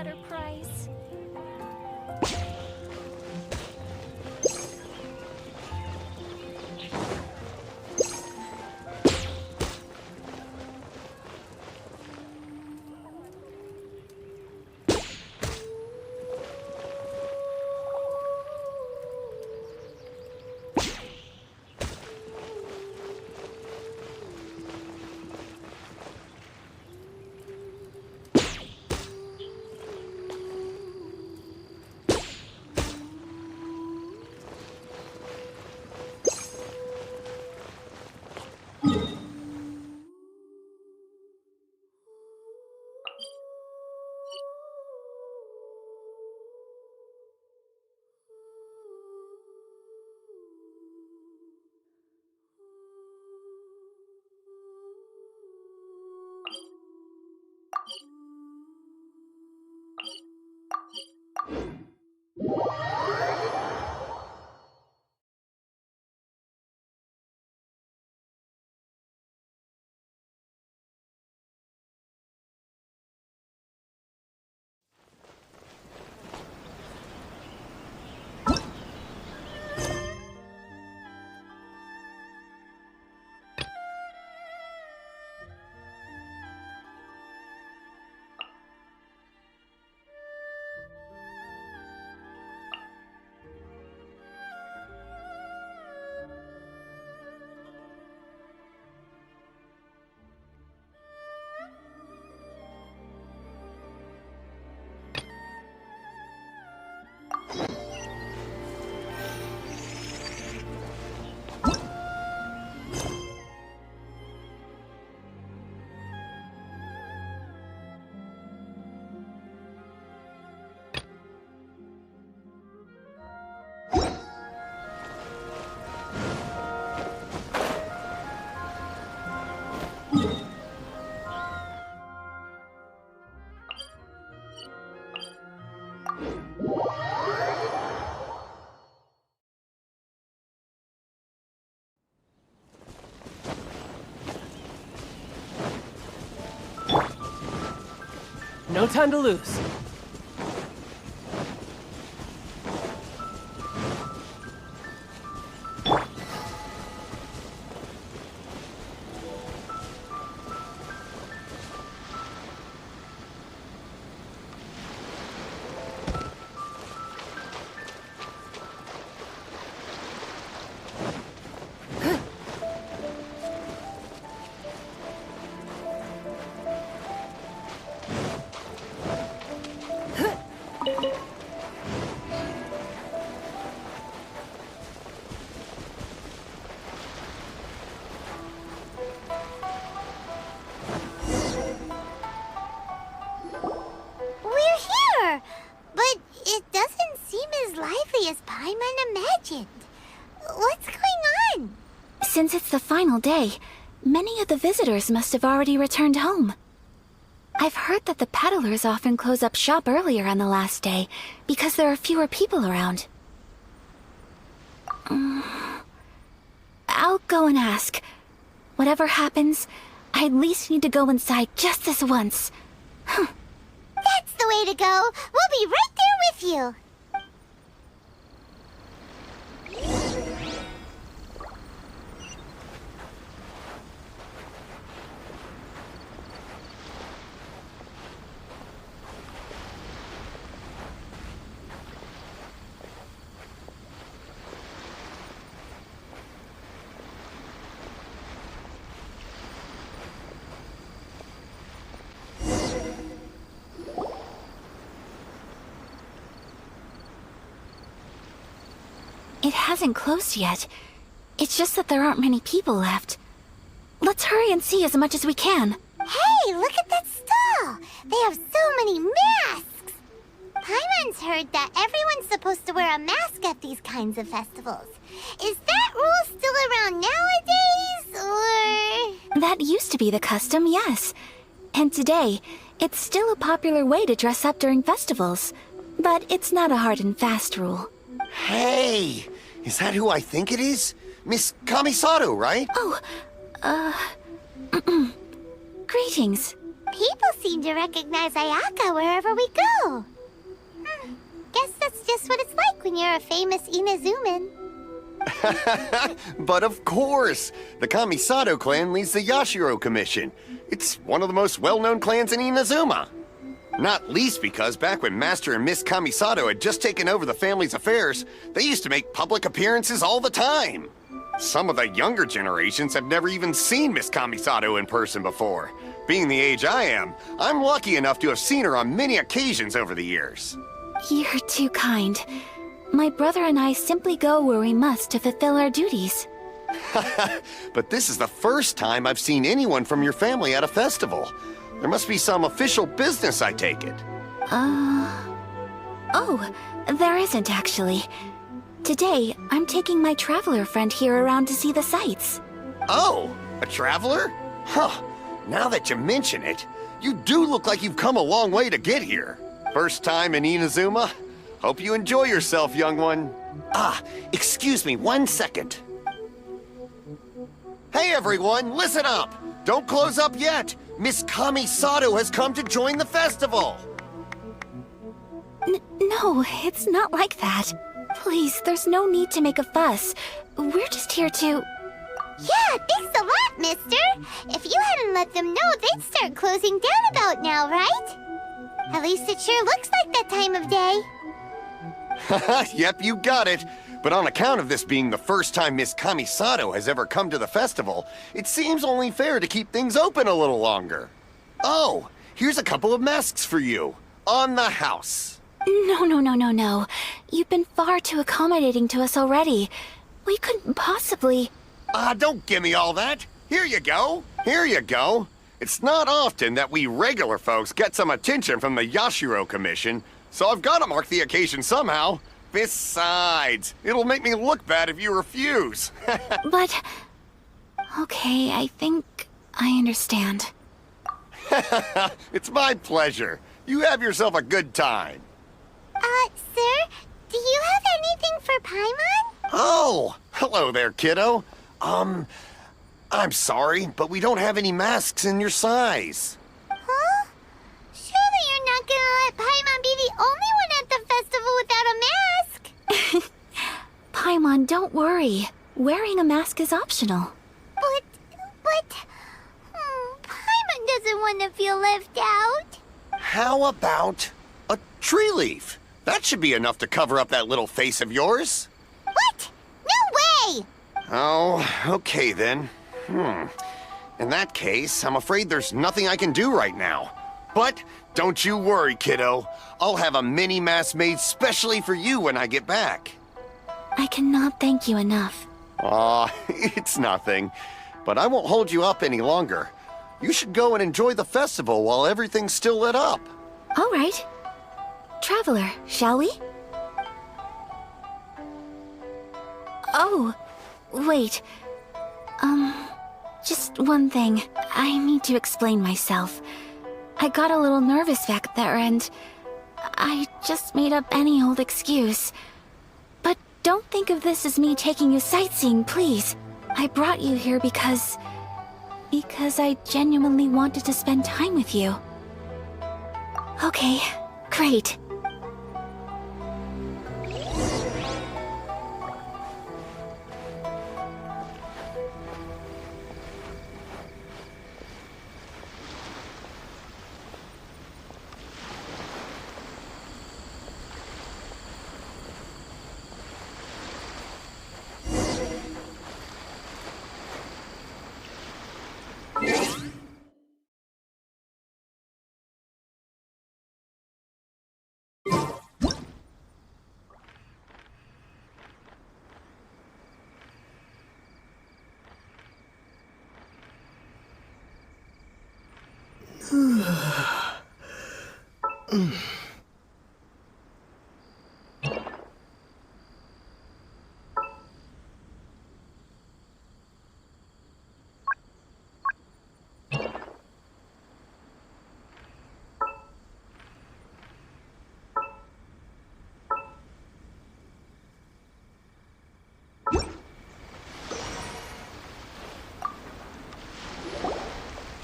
better price. No time to lose. here, but it doesn't seem as lively as Paimon imagined. What's going on? Since it's the final day, many of the visitors must have already returned home. I've heard that the peddlers often close up shop earlier on the last day because there are fewer people around. I'll go and ask. Whatever happens, I at least need to go inside just this once. That's the way to go. We'll be right there with you. It hasn't closed yet. It's just that there aren't many people left. Let's hurry and see as much as we can. Hey, look at that stall! They have so many masks! Paimon's heard that everyone's supposed to wear a mask at these kinds of festivals. Is that rule still around nowadays, or...? That used to be the custom, yes. And today, it's still a popular way to dress up during festivals. But it's not a hard and fast rule. Hey! Is that who I think it is? Miss Kamisato, right? Greetings. People seem to recognize Ayaka wherever we go. Guess that's just what it's like when you're a famous Inuzuman. But of course! The Kamisato clan leads the Yashiro Commission. It's one of the most well-known clans in Inuzuma. Not least because back when Master and Miss Kamisato had just taken over the family's affairs, they used to make public appearances all the time. Some of the younger generations have never even seen Miss Kamisato in person before. Being the age I am, I'm lucky enough to have seen her on many occasions over the years. You're too kind. My brother and I simply go where we must to fulfill our duties. But this is the first time I've seen anyone from your family at a festival. There must be some official business, I take it. Oh, there isn't actually. Today, I'm taking my traveler friend here around to see the sights. Oh, a traveler? Huh, now that you mention it, you do look like you've come a long way to get here. First time in Inuzuma? Hope you enjoy yourself, young one. Excuse me 1 second. Hey everyone, listen up! Don't close up yet! Miss Kamisato has come to join the festival! No, it's not like that. Please, there's no need to make a fuss. We're just here to... Yeah, thanks a lot, mister. If you hadn't let them know, they'd start closing down about now, right? At least it sure looks like that time of day. Yep, you got it. But on account of this being the first time Miss Kamisato has ever come to the festival, it seems only fair to keep things open a little longer. Oh, here's a couple of masks for you. On the house. No. You've been far too accommodating to us already. We couldn't possibly... Don't give me all that. Here you go. Here you go. It's not often that we regular folks get some attention from the Yashiro Commission, so I've got to mark the occasion somehow. Besides, it'll make me look bad if you refuse. But... Okay, I think I understand. It's my pleasure. You have yourself a good time. Sir, do you have anything for Paimon? Oh, hello there, kiddo. I'm sorry, but we don't have any masks in your size. Huh? Surely you're not gonna let Paimon be the only one at the festival without a mask? Paimon, don't worry. Wearing a mask is optional. But... Paimon doesn't want to feel left out. How about a tree leaf? That should be enough to cover up that little face of yours. What? No way! Oh, okay then. In that case, I'm afraid there's nothing I can do right now. But don't you worry, kiddo. I'll have a mini mask made specially for you when I get back. I cannot thank you enough. Aw, it's nothing. But I won't hold you up any longer. You should go and enjoy the festival while everything's still lit up. All right. Traveler, shall we? Oh, wait. Just one thing. I need to explain myself. I got a little nervous back there and I just made up any old excuse. But don't think of this as me taking you sightseeing, please. I brought you here because I genuinely wanted to spend time with you. Okay, great.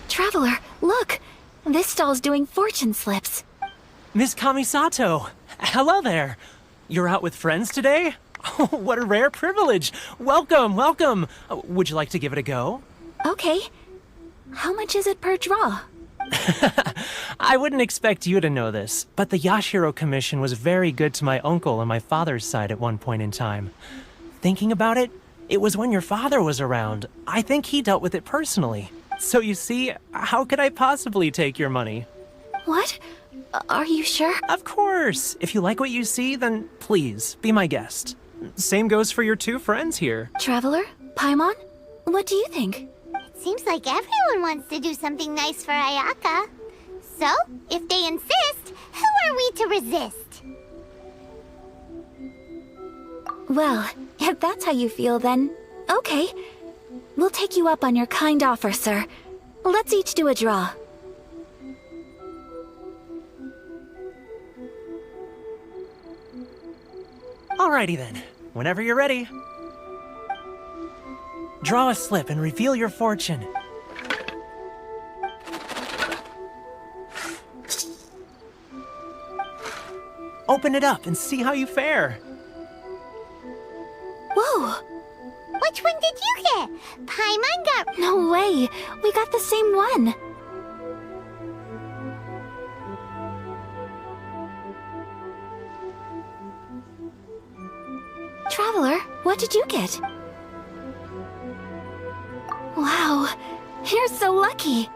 Traveler, look! This stall's doing fortune slips. Miss Kamisato! Hello there! You're out with friends today? Oh, what a rare privilege! Welcome, welcome! Would you like to give it a go? Okay. How much is it per draw? I wouldn't expect you to know this, but the Yashiro Commission was very good to my uncle on my father's side at one point in time. Thinking about it, it was when your father was around. I think he dealt with it personally. So you see, how could I possibly take your money? What? Are you sure? Of course! If you like what you see, then please, be my guest. Same goes for your two friends here. Traveler? Paimon? What do you think? It seems like everyone wants to do something nice for Ayaka. So, if they insist, who are we to resist? Well, if that's how you feel, then okay. We'll take you up on your kind offer, sir. Let's each do a draw. Alrighty then, whenever you're ready. Draw a slip and reveal your fortune. Open it up and see how you fare. Whoa! Which one did you get? Paimon got... No way! We got the same one! Traveler, what did you get? Wow, you're so lucky!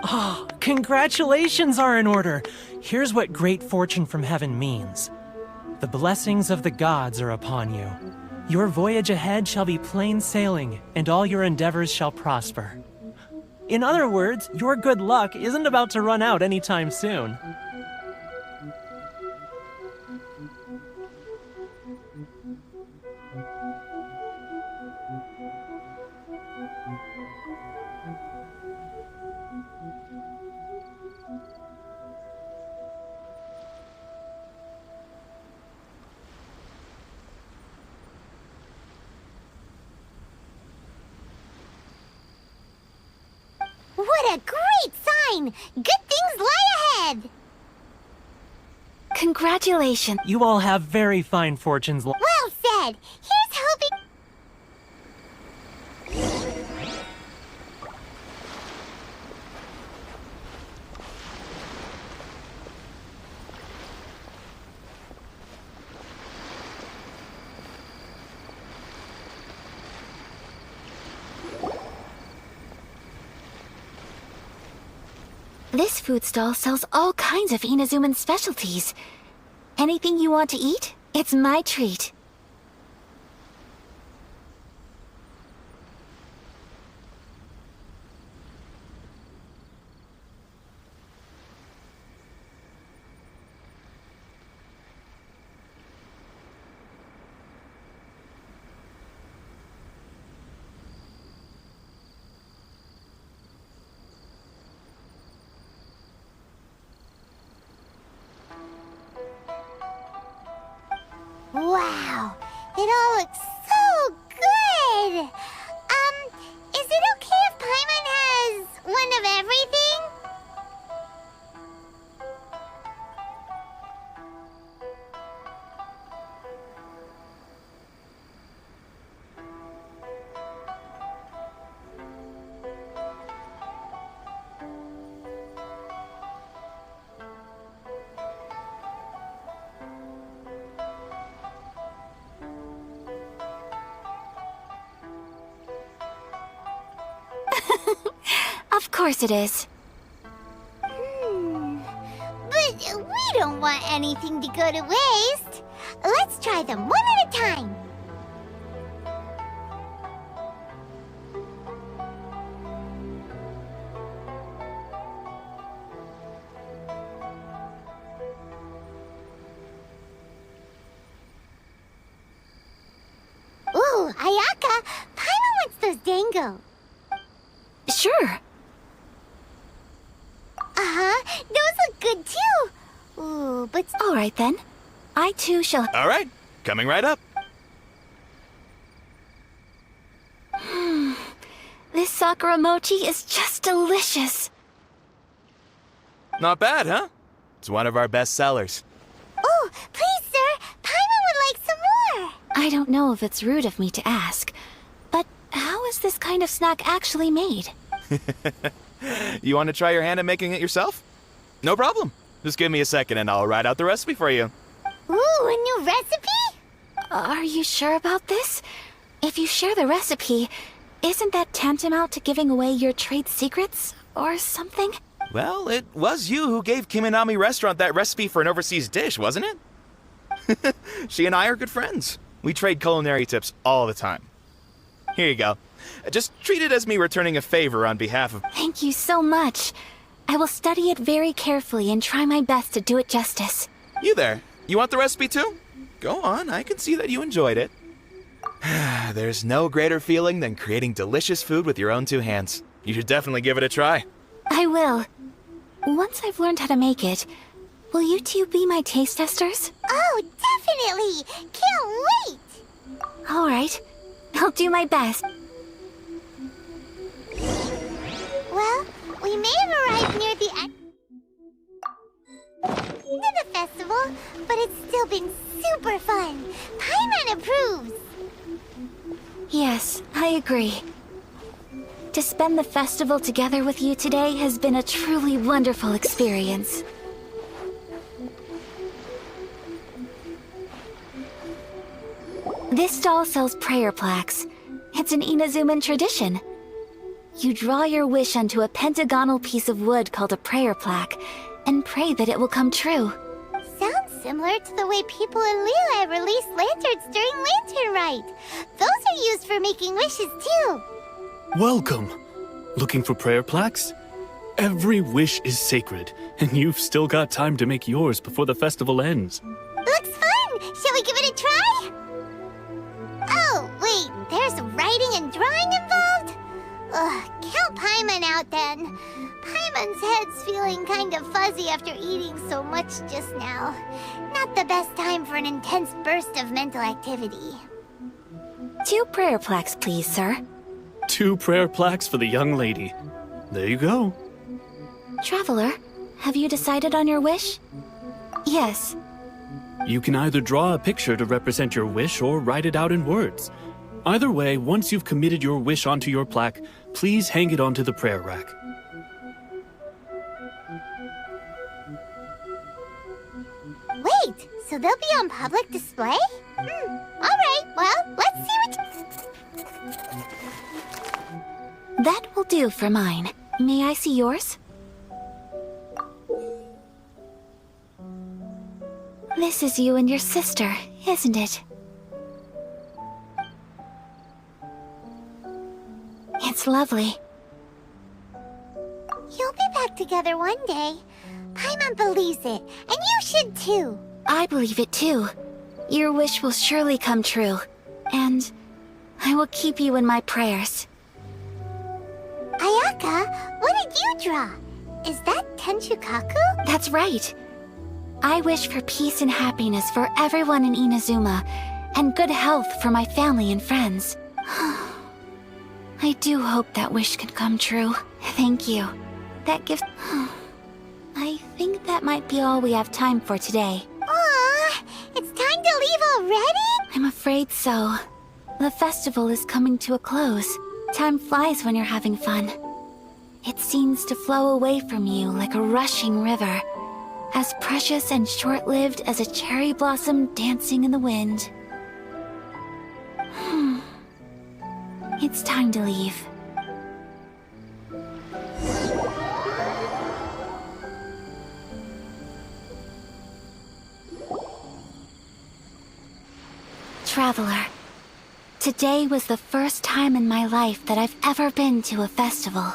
Ah, congratulations are in order! Here's what great fortune from heaven means. The blessings of the gods are upon you. Your voyage ahead shall be plain sailing, and all your endeavors shall prosper. In other words, your good luck isn't about to run out anytime soon. What a great sign! Good things lie ahead! Congratulations. You all have very fine fortunes. Well said! Here's hoping... This food stall sells all kinds of Inuzuman specialties. Anything you want to eat, it's my treat. looks so good! Is it okay if Paimon has one of everything? Of course it is. But we don't want anything to go to waste. Let's try them one at a time. Ooh, Ayaka, Paimon wants those dango. Sure. Uh-huh, those look good too. Ooh, but All right then. I too shall... All right, coming right up. This sakura mochi is just delicious. Not bad, huh? It's one of our best sellers. oh, please, sir, Paimon would like some more. I don't know if it's rude of me to ask, but how is this kind of snack actually made? You want to try your hand at making it yourself? No problem. Just give me a second and I'll write out the recipe for you. Ooh, a new recipe? Are you sure about this? If you share the recipe, isn't that tantamount to giving away your trade secrets or something? Well, it was you who gave Kiminami Restaurant that recipe for an overseas dish, wasn't it? She and I are good friends. We trade culinary tips all the time. Here you go. Just treat it as me returning a favor on behalf of... Thank you so much. I will study it very carefully and try my best to do it justice. You there. You want the recipe too? Go on, I can see that you enjoyed it. There's no greater feeling than creating delicious food with your own two hands. You should definitely give it a try. I will. Once I've learned how to make it, will you two be my taste testers? Oh, definitely! Can't wait! All right. I'll do my best. Well, we may have arrived near the end of the festival, but it's still been super fun. Paimon approves. Yes, I agree. To spend the festival together with you today has been a truly wonderful experience. This stall sells prayer plaques. It's an Inuzuman tradition. You draw your wish onto a pentagonal piece of wood called a prayer plaque, and pray that it will come true. Sounds similar to the way people in Liyue release lanterns during Lantern Rite. Those are used for making wishes too. Welcome. Looking for prayer plaques? Every wish is sacred, and you've still got time to make yours before the festival ends. Looks fun! Shall we give it a try? Oh, wait, there's writing and drawing involved? Ugh, count Paimon out then. Paimon's head's feeling kind of fuzzy after eating so much just now. Not the best time for an intense burst of mental activity. 2 prayer plaques, please, sir. 2 prayer plaques for the young lady. There you go. Traveler, have you decided on your wish? Yes. You can either draw a picture to represent your wish or write it out in words. Either way, once you've committed your wish onto your plaque, please hang it onto the prayer rack. Wait, so they'll be on public display? Alright, well, let's see what... That will do for mine. May I see yours? This is you and your sister, isn't it? It's lovely. You'll be back together one day. Paimon believes it, and you should too. I believe it too. Your wish will surely come true. And I will keep you in my prayers. Ayaka, what did you draw? Is that Tenchukaku? That's right. I wish for peace and happiness for everyone in Inazuma, and good health for my family and friends. I do hope that wish can come true. Thank you. That gives... I think that might be all we have time for today. Aw, it's time to leave already? I'm afraid so. The festival is coming to a close. Time flies when you're having fun. It seems to flow away from you like a rushing river, as precious and short-lived as a cherry blossom dancing in the wind. It's time to leave. Traveler, today was the first time in my life that I've ever been to a festival.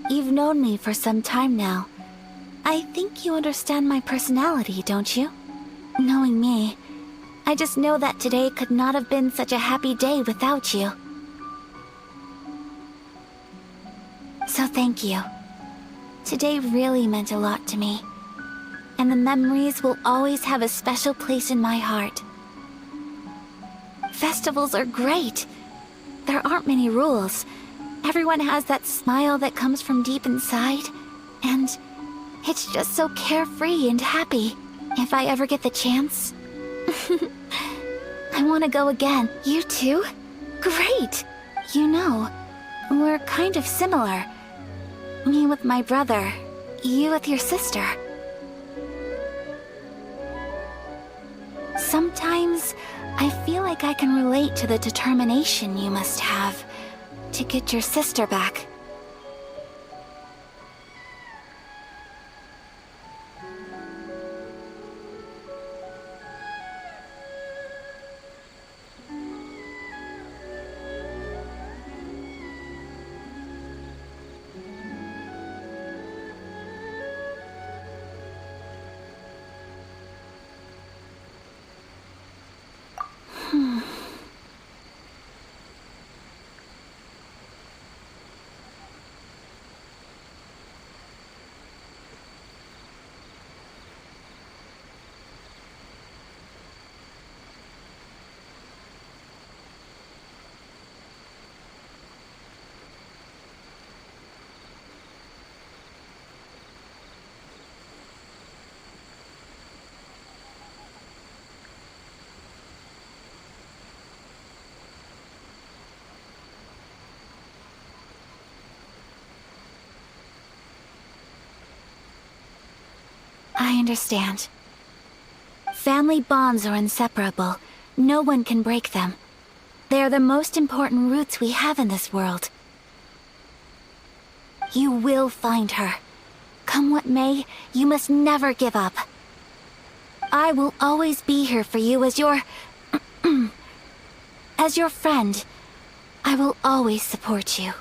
You've known me for some time now. I think you understand my personality, don't you? Knowing me, I just know that today could not have been such a happy day without you. So thank you. Today really meant a lot to me, and the memories will always have a special place in my heart. Festivals are great. There aren't many rules. Everyone has that smile that comes from deep inside, and it's just so carefree and happy. If I ever get the chance, I want to go again. You too? Great! You know, we're kind of similar. Me with my brother, you with your sister. Sometimes I feel like I can relate to the determination you must have to get your sister back. I understand. Family bonds are inseparable. No one can break them. They are the most important roots we have in this world. You will find her. Come what may, you must never give up. I will always be here for you as your... as your friend. I will always support you.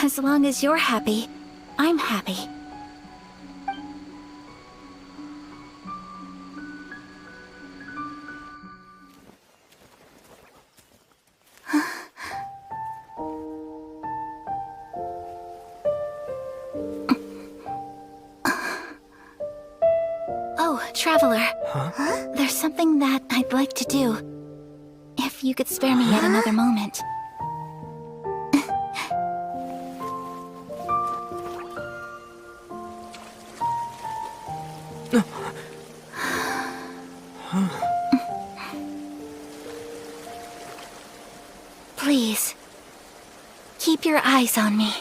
As long as you're happy, I'm happy. Oh, Traveler. Huh? There's something that I'd like to do. If you could spare me yet another moment. Please, keep your eyes on me.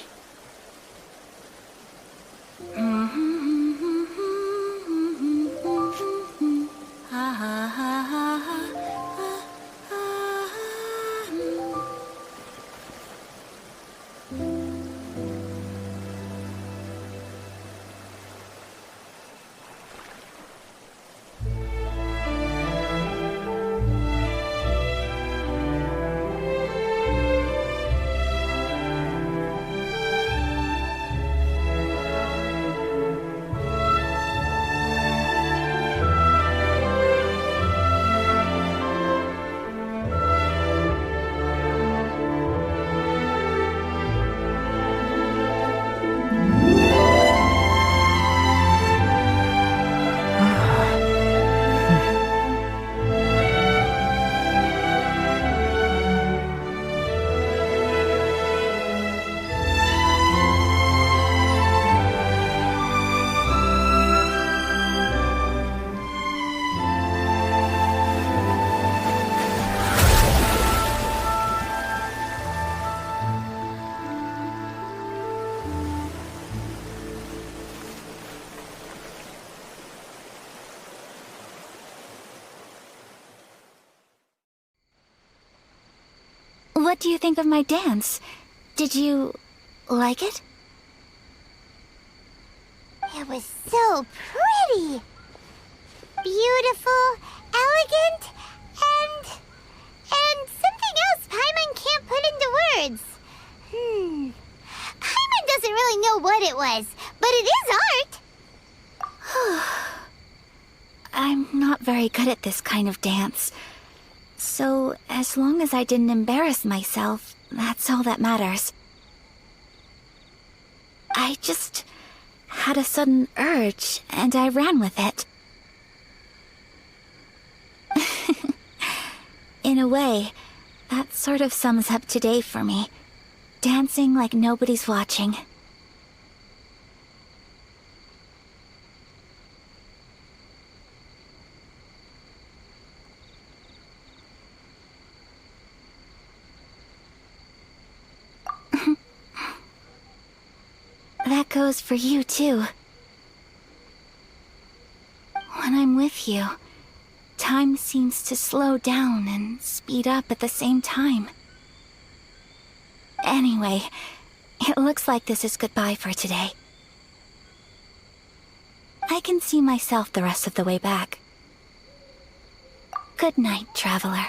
What do you think of my dance? Did you like it? It was so pretty. Beautiful, elegant, and something else Paimon can't put into words. Paimon doesn't really know what it was, but it is art. I'm not very good at this kind of dance. So, as long as I didn't embarrass myself, that's all that matters. I just had a sudden urge, and I ran with it. In a way, that sort of sums up today for me. Dancing like nobody's watching. That goes for you, too. When I'm with you, time seems to slow down and speed up at the same time. Anyway, it looks like this is goodbye for today. I can see myself the rest of the way back. Good night, traveler.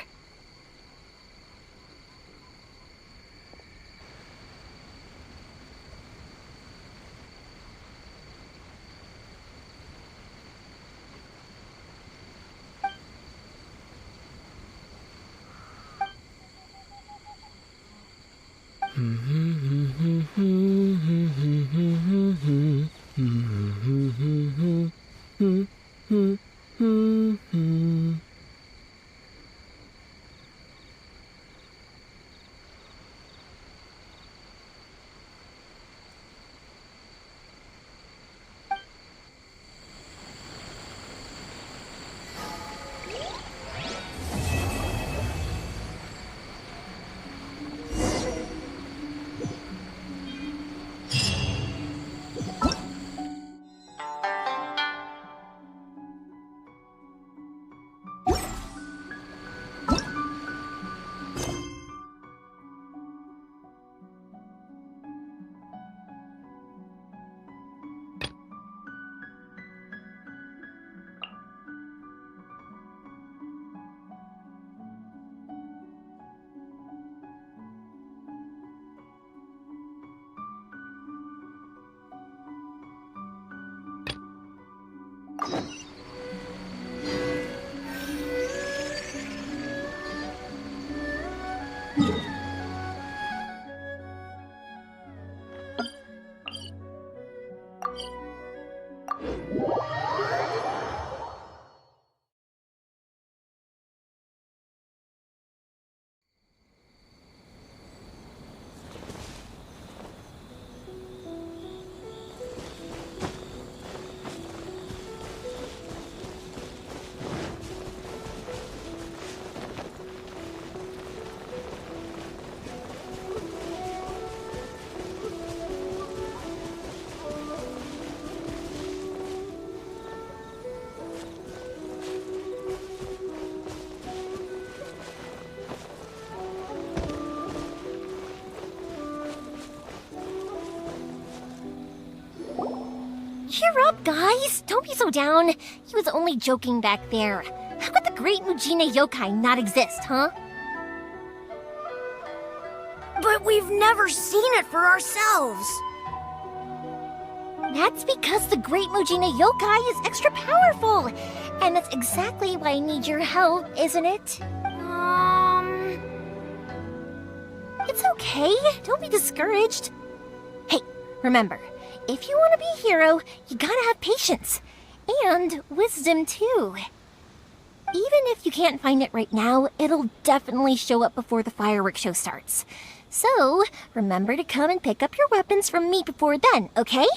Cheer up, guys! Don't be so down. He was only joking back there. How could the great Mujina yokai not exist, huh? But we've never seen it for ourselves. That's because the great Mujina yokai is extra powerful. And that's exactly why I need your help, isn't it? It's okay. Don't be discouraged. Hey, remember, if you want to be a hero, you gotta have patience. And wisdom, too. Even if you can't find it right now, it'll definitely show up before the fireworks show starts. So, remember to come and pick up your weapons from me before then, okay?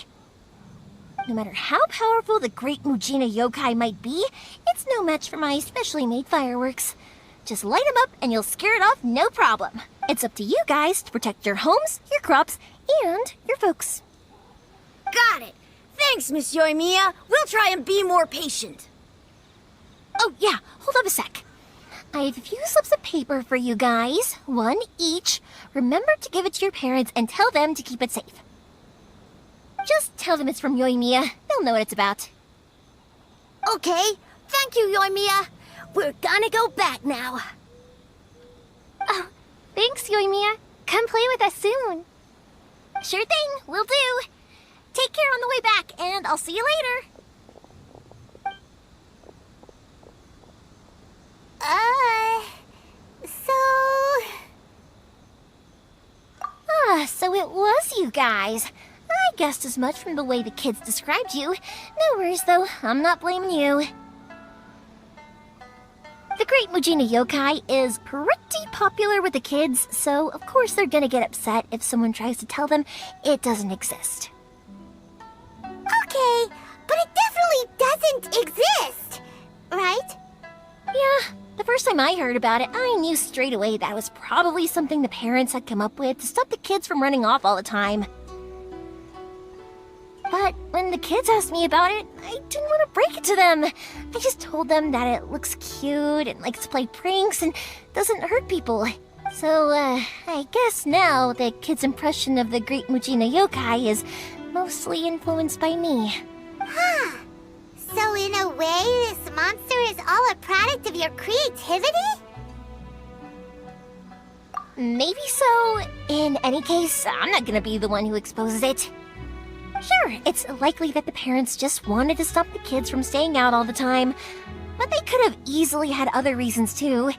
No matter how powerful the great Mujina yokai might be, it's no match for my specially made fireworks. Just light them up and you'll scare it off no problem. It's up to you guys to protect your homes, your crops, and your folks. Got it. Thanks, Miss Yoimiya. We'll try and be more patient. Oh, yeah, hold up a sec. I have a few slips of paper for you guys, one each. Remember to give it to your parents and tell them to keep it safe. Just tell them it's from Yoimiya. They'll know what it's about. Okay, thank you, Yoimiya. We're gonna go back now. Oh, thanks, Yoimiya. Come play with us soon. Sure thing, will do. Take care on the way back, and I'll see you later. So it was you guys. I guessed as much from the way the kids described you. No worries, though. I'm not blaming you. The Great Mujina Yokai is pretty popular with the kids, so of course they're gonna get upset if someone tries to tell them it doesn't exist. Okay, but it definitely doesn't exist, right? Yeah, the first time I heard about it, I knew straight away that was probably something the parents had come up with to stop the kids from running off all the time. But when the kids asked me about it, I didn't want to break it to them. I just told them that it looks cute and likes to play pranks and doesn't hurt people. So, I guess now the kids' impression of the Great Mujina Yokai is mostly influenced by me. Huh. So in a way, this monster is all a product of your creativity? Maybe so. In any case, I'm not gonna be the one who exposes it. Sure, it's likely that the parents just wanted to stop the kids from staying out all the time, but they could have easily had other reasons too.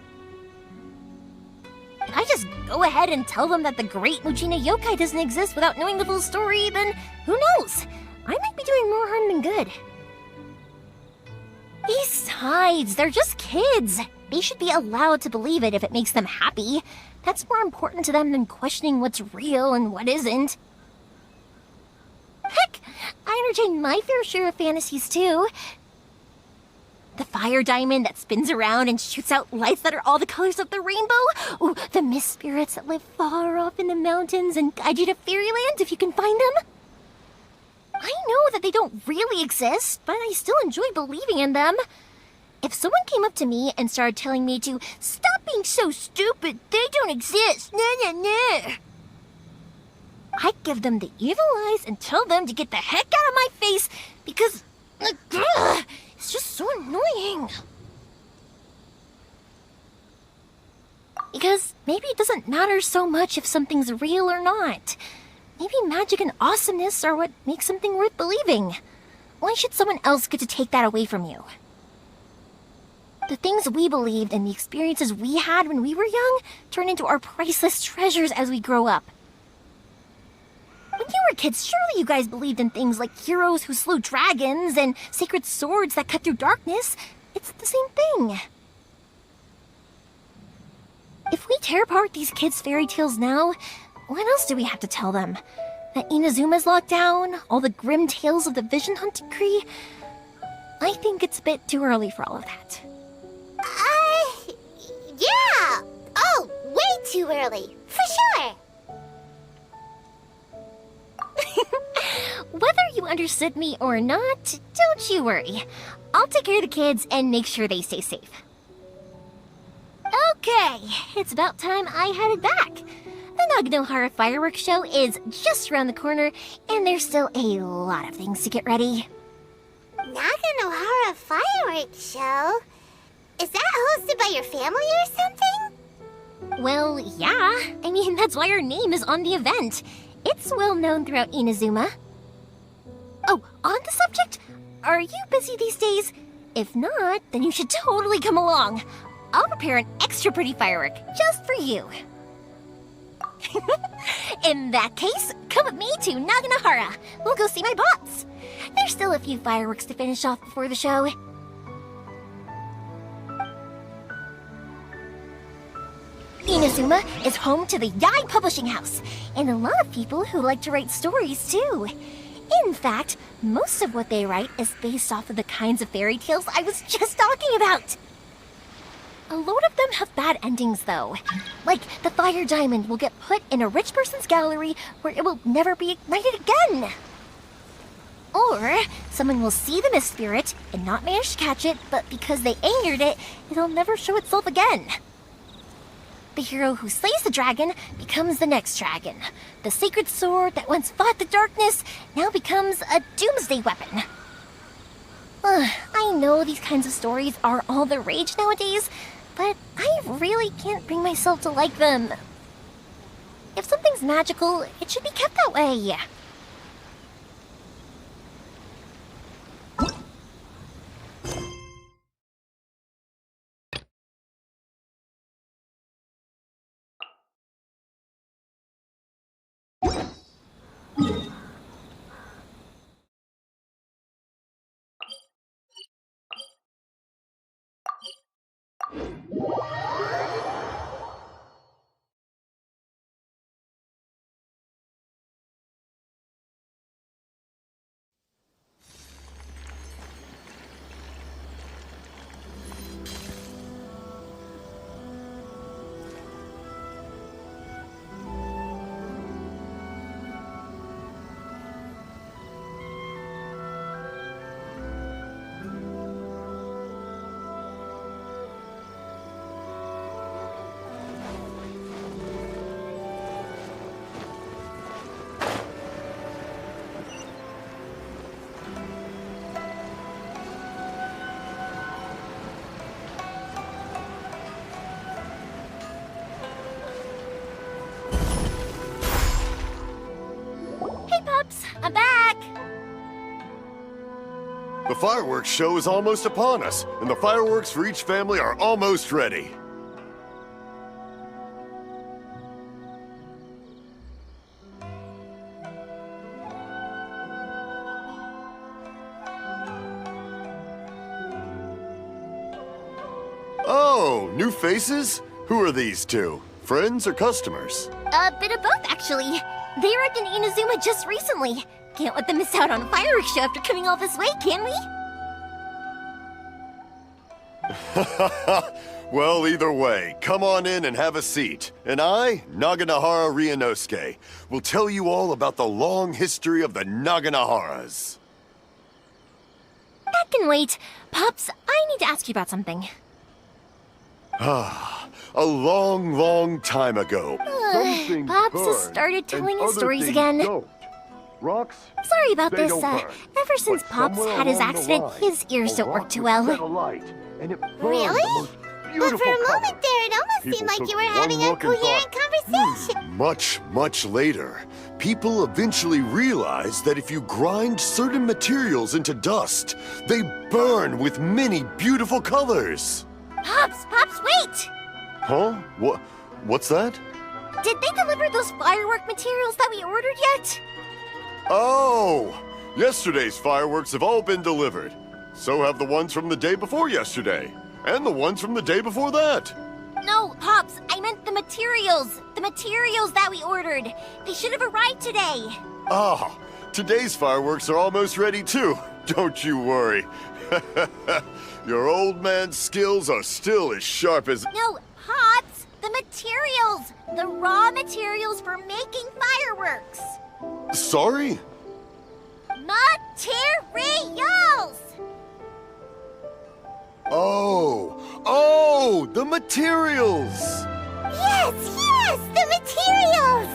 If I just go ahead and tell them that the Great Mujina Yokai doesn't exist without knowing the full story, then who knows? I might be doing more harm than good. Besides, they're just kids. They should be allowed to believe it if it makes them happy. That's more important to them than questioning what's real and what isn't. Heck, I entertain my fair share of fantasies too. The fire diamond that spins around and shoots out lights that are all the colors of the rainbow. Ooh, the mist spirits that live far off in the mountains and guide you to fairyland if you can find them. I know that they don't really exist, but I still enjoy believing in them. If someone came up to me and started telling me to stop being so stupid, they don't exist, nah. I'd give them the evil eyes and tell them to get the heck out of my face because it's just so annoying. Because maybe it doesn't matter so much if something's real or not. Maybe magic and awesomeness are what makes something worth believing. Why should someone else get to take that away from you? The things we believed and the experiences we had when we were young turn into our priceless treasures as we grow up. When you were kids, surely you guys believed in things like heroes who slew dragons and sacred swords that cut through darkness. It's the same thing. If we tear apart these kids' fairy tales now, what else do we have to tell them? That Inuzuma's locked down? All the grim tales of the Vision Hunt Decree? I think it's a bit too early for all of that. Yeah! Oh, way too early, for sure! Whether you understood me or not, don't you worry. I'll take care of the kids and make sure they stay safe. Okay, it's about time I headed back. The Naganohara fireworks show is just around the corner, and there's still a lot of things to get ready. Naganohara fireworks show? Is that hosted by your family or something? Well, yeah. I mean, that's why our name is on the event. It's well known throughout Inazuma. Oh, on the subject, are you busy these days? If not, then you should totally come along. I'll prepare an extra pretty firework just for you. In that case, come with me to Naganohara. We'll go see my bots. There's still a few fireworks to finish off before the show. Inazuma is home to the Yai Publishing House, and a lot of people who like to write stories too. In fact, most of what they write is based off of the kinds of fairy tales I was just talking about. A lot of them have bad endings though. Like the fire diamond will get put in a rich person's gallery where it will never be ignited again. Or someone will see the mist spirit and not manage to catch it, but because they angered it, it'll never show itself again. The hero who slays the dragon becomes the next dragon. The sacred sword that once fought the darkness now becomes a doomsday weapon. I know these kinds of stories are all the rage nowadays, but I really can't bring myself to like them. If something's magical, it should be kept that way. I'm back! The fireworks show is almost upon us, and the fireworks for each family are almost ready. Oh, new faces? Who are these two? Friends or customers? A bit of both, actually. They arrived in Inuzuma just recently. Can't let them miss out on a fireworks show after coming all this way, can we? Well, either way, come on in and have a seat. And I, Naganahara Ryunosuke, will tell you all about the long history of the Naganaharas. That can wait. Pops, I need to ask you about something. A long, long time ago. Pops has started telling his stories again. Rocks? Sorry about They this. don't burn. Ever since But Pops somewhere had his along the accident, line, his ears don't work too well. Really? But for a moment there, it almost seemed like you were having a coherent conversation. Much, much later, people eventually realized that if you grind certain materials into dust, they burn with many beautiful colors. Pops, wait! Huh? What's that? Did they deliver those firework materials that we ordered yet? Oh! Yesterday's fireworks have all been delivered. So have the ones from the day before yesterday. And the ones from the day before that. No, Pops, I meant the materials. The materials that we ordered. They should have arrived today. Ah, today's fireworks are almost ready too. Don't you worry. Your old man's skills are still as sharp as... No, Pops, the materials. The raw materials for making fireworks. Sorry? Materials! Oh, the materials! Yes, the materials!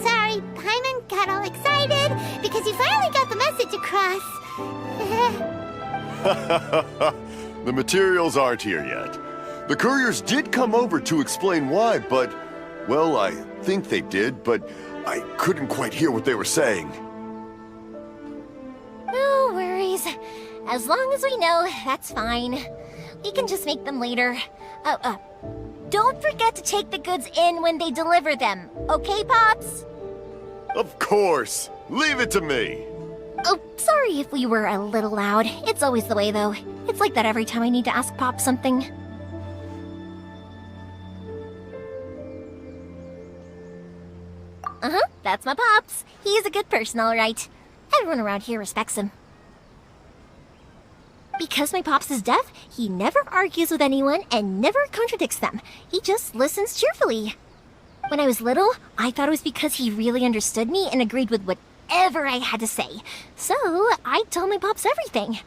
Sorry, Paimon got all excited because you finally got the message across. The materials aren't here yet. The couriers did come over to explain why, but... Well, I think they did, but I couldn't quite hear what they were saying. No worries. As long as we know, that's fine. We can just make them later. Don't forget to take the goods in when they deliver them, okay, Pops? Of course! Leave it to me! Oh, sorry if we were a little loud. It's always the way, though. It's like that every time I need to ask Pop something. That's my Pops. He's a good person, all right. Everyone around here respects him. Because my Pops is deaf, he never argues with anyone and never contradicts them. He just listens cheerfully. When I was little, I thought it was because he really understood me and agreed with whatever I had to say, so I'd tell my pops everything.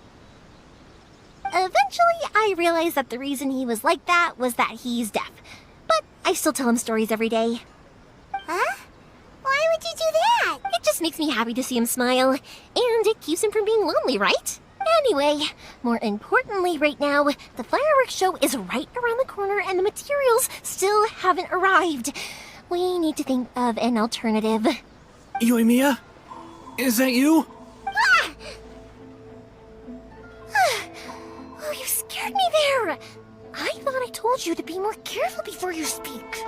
Eventually, I realized that the reason he was like that was that he's deaf, but I still tell him stories every day. Huh? Why would you do that? It just makes me happy to see him smile, and it keeps him from being lonely, right? Anyway, more importantly right now, the fireworks show is right around the corner and the materials still haven't arrived. We need to think of an alternative. Yoimiya? Is that you? Ah! Oh, you scared me there! I thought I told you to be more careful before you speak.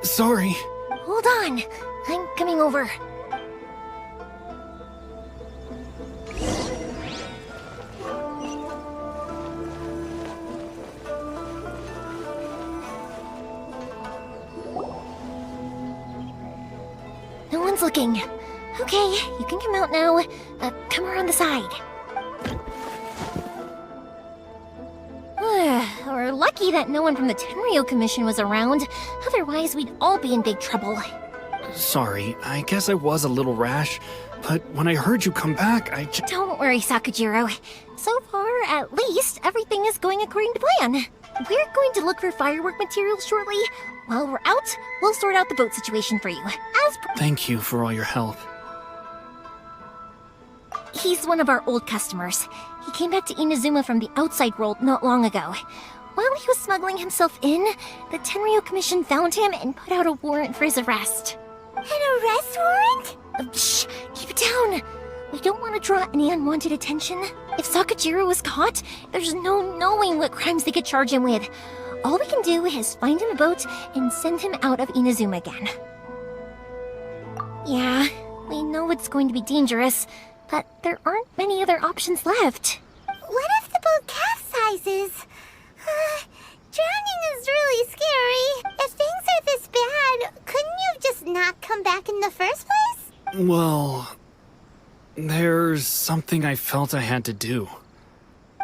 Sorry. Hold on, I'm coming over. No one's looking. Okay, you can come out now. Come around the side. We're lucky that no one from the Tenryo Commission was around. Otherwise, we'd all be in big trouble. Sorry, I guess I was a little rash, but when I heard you come back, Don't worry, Sakajiro. So far, at least, everything is going according to plan. We're going to look for firework materials shortly. While we're out, we'll sort out the boat situation for you. Thank you for all your help. He's one of our old customers. He came back to Inuzuma from the outside world not long ago. While he was smuggling himself in, the Tenryo Commission found him and put out a warrant for his arrest. An arrest warrant? Shh! Keep it down! We don't want to draw any unwanted attention. If Sakajiro was caught, there's no knowing what crimes they could charge him with. All we can do is find him a boat and send him out of Inuzuma again. Yeah, we know it's going to be dangerous, but there aren't many other options left. What if the boat capsizes? Drowning is really scary. If things are this bad, couldn't you just not come back in the first place? Well, there's something I felt I had to do.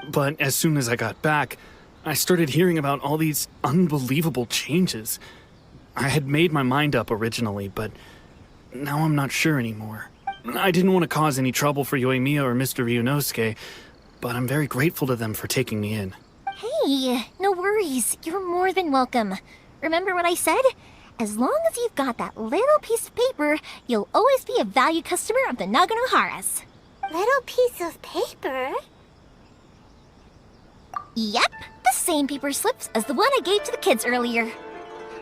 But as soon as I got back, I started hearing about all these unbelievable changes. I had made my mind up originally, but now I'm not sure anymore. I didn't want to cause any trouble for Yoimiya or Mr. Ryunosuke, but I'm very grateful to them for taking me in. Hey, no worries. You're more than welcome. Remember what I said? As long as you've got that little piece of paper, you'll always be a valued customer of the Naganohara's. Little piece of paper? Yep, the same paper slips as the one I gave to the kids earlier.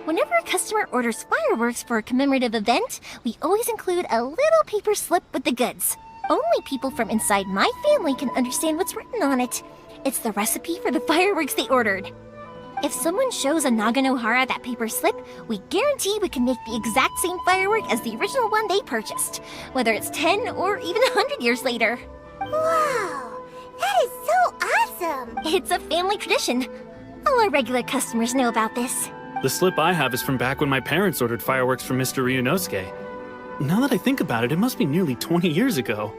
Whenever a customer orders fireworks for a commemorative event, we always include a little paper slip with the goods. Only people from inside my family can understand what's written on it. It's the recipe for the fireworks they ordered. If someone shows a Naganohara that paper slip, we guarantee we can make the exact same firework as the original one they purchased, whether it's 10 or even 100 years later. Wow, that is so awesome! It's a family tradition. All our regular customers know about this. The slip I have is from back when my parents ordered fireworks from Mr. Ryunosuke. Now that I think about it, it must be nearly 20 years ago.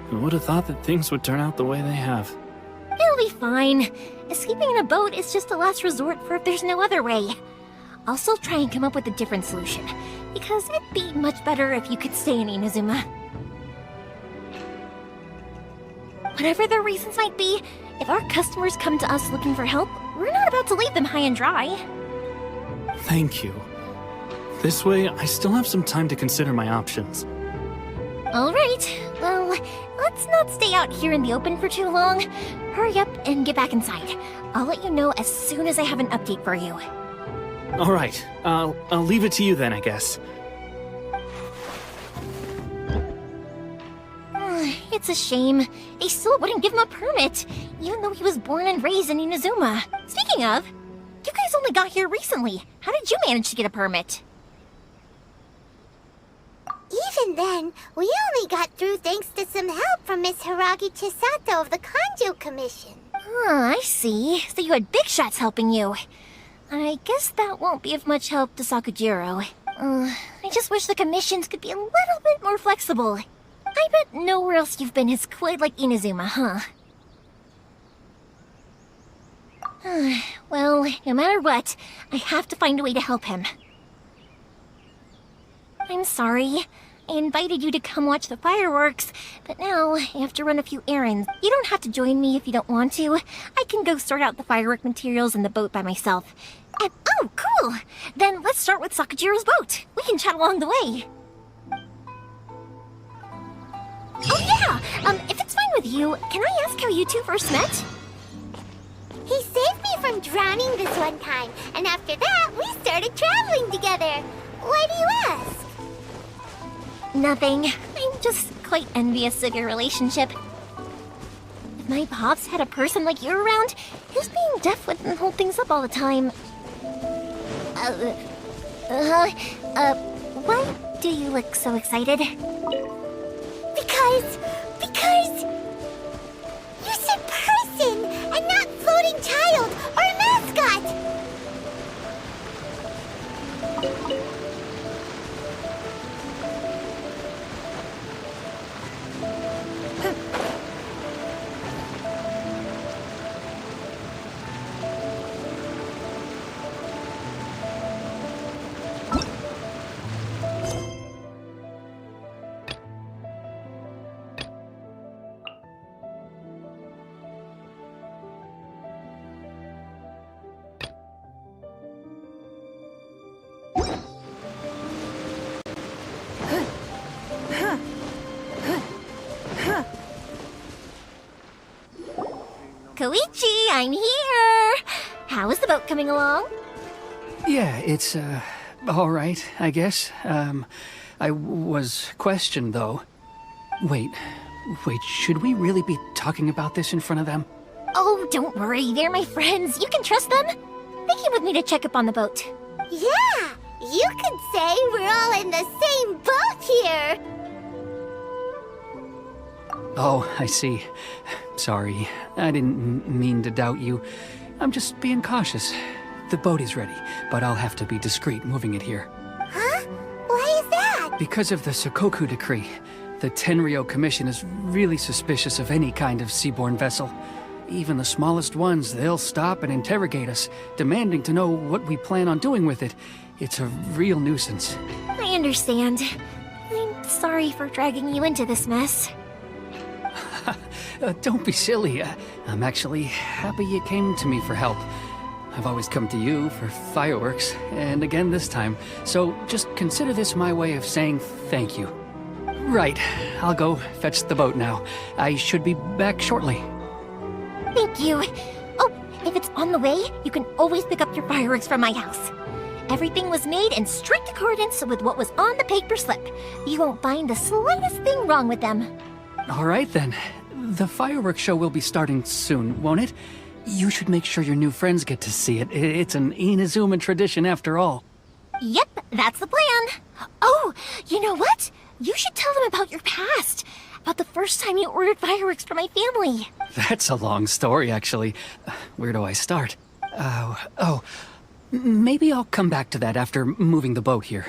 Who would have thought that things would turn out the way they have? It'll be fine. Escaping in a boat is just a last resort for if there's no other way. I'll still try and come up with a different solution, because it'd be much better if you could stay in Inuzuma. Whatever their reasons might be, if our customers come to us looking for help, we're not about to leave them high and dry. Thank you. This way, I still have some time to consider my options. All right, well, let's not stay out here in the open for too long. Hurry up and get back inside. I'll let you know as soon as I have an update for you. All right, I'll leave it to you then, I guess. It's a shame. They still wouldn't give him a permit, even though he was born and raised in Inuzuma. Speaking of, you guys only got here recently. How did you manage to get a permit? Even then, we only got through thanks to some help from Miss Hiragi Chisato of the Kanjo Commission. I see. So you had big shots helping you. I guess that won't be of much help to Sakajiro. I just wish the commissions could be a little bit more flexible. I bet nowhere else you've been is quite like Inuzuma, huh? Well, no matter what, I have to find a way to help him. I'm sorry. I invited you to come watch the fireworks, but now I have to run a few errands. You don't have to join me if you don't want to. I can go sort out the firework materials in the boat by myself. Oh, cool! Then let's start with Sakajiro's boat. We can chat along the way. Oh yeah! If it's fine with you, can I ask how you two first met? He saved me from drowning this one time, and after that, we started traveling together. Why do you ask? Nothing. I'm just quite envious of your relationship. If my pops had a person like you around, his being deaf wouldn't hold things up all the time. Why do you look so excited? Because you said person and not floating child or mascot. Koichi, I'm here! How is the boat coming along? Yeah, it's, all right, I guess. I was questioned, though. Wait, should we really be talking about this in front of them? Oh, don't worry, they're my friends. You can trust them. They came with me to check up on the boat. Yeah, you could say we're all in the same boat here. Oh, I see. Sorry, I didn't mean to doubt you. I'm just being cautious. The boat is ready, but I'll have to be discreet moving it here. Huh? Why is that? Because of the Sokoku Decree, the Tenryou Commission is really suspicious of any kind of seaborne vessel. Even the smallest ones, they'll stop and interrogate us, demanding to know what we plan on doing with it. It's a real nuisance. I understand. I'm sorry for dragging you into this mess. Don't be silly. I'm actually happy you came to me for help. I've always come to you for fireworks, and again this time. So just consider this my way of saying thank you. Right, I'll go fetch the boat now. I should be back shortly. Thank you. Oh, if it's on the way, you can always pick up your fireworks from my house. Everything was made in strict accordance with what was on the paper slip. You won't find the slightest thing wrong with them. All right then. The fireworks show will be starting soon, won't it? You should make sure your new friends get to see it. It's an Inuzuma tradition after all. Yep, that's the plan. Oh, you know what? You should tell them about your past. About the first time you ordered fireworks for my family. That's a long story, actually. Where do I start? Maybe I'll come back to that after moving the boat here.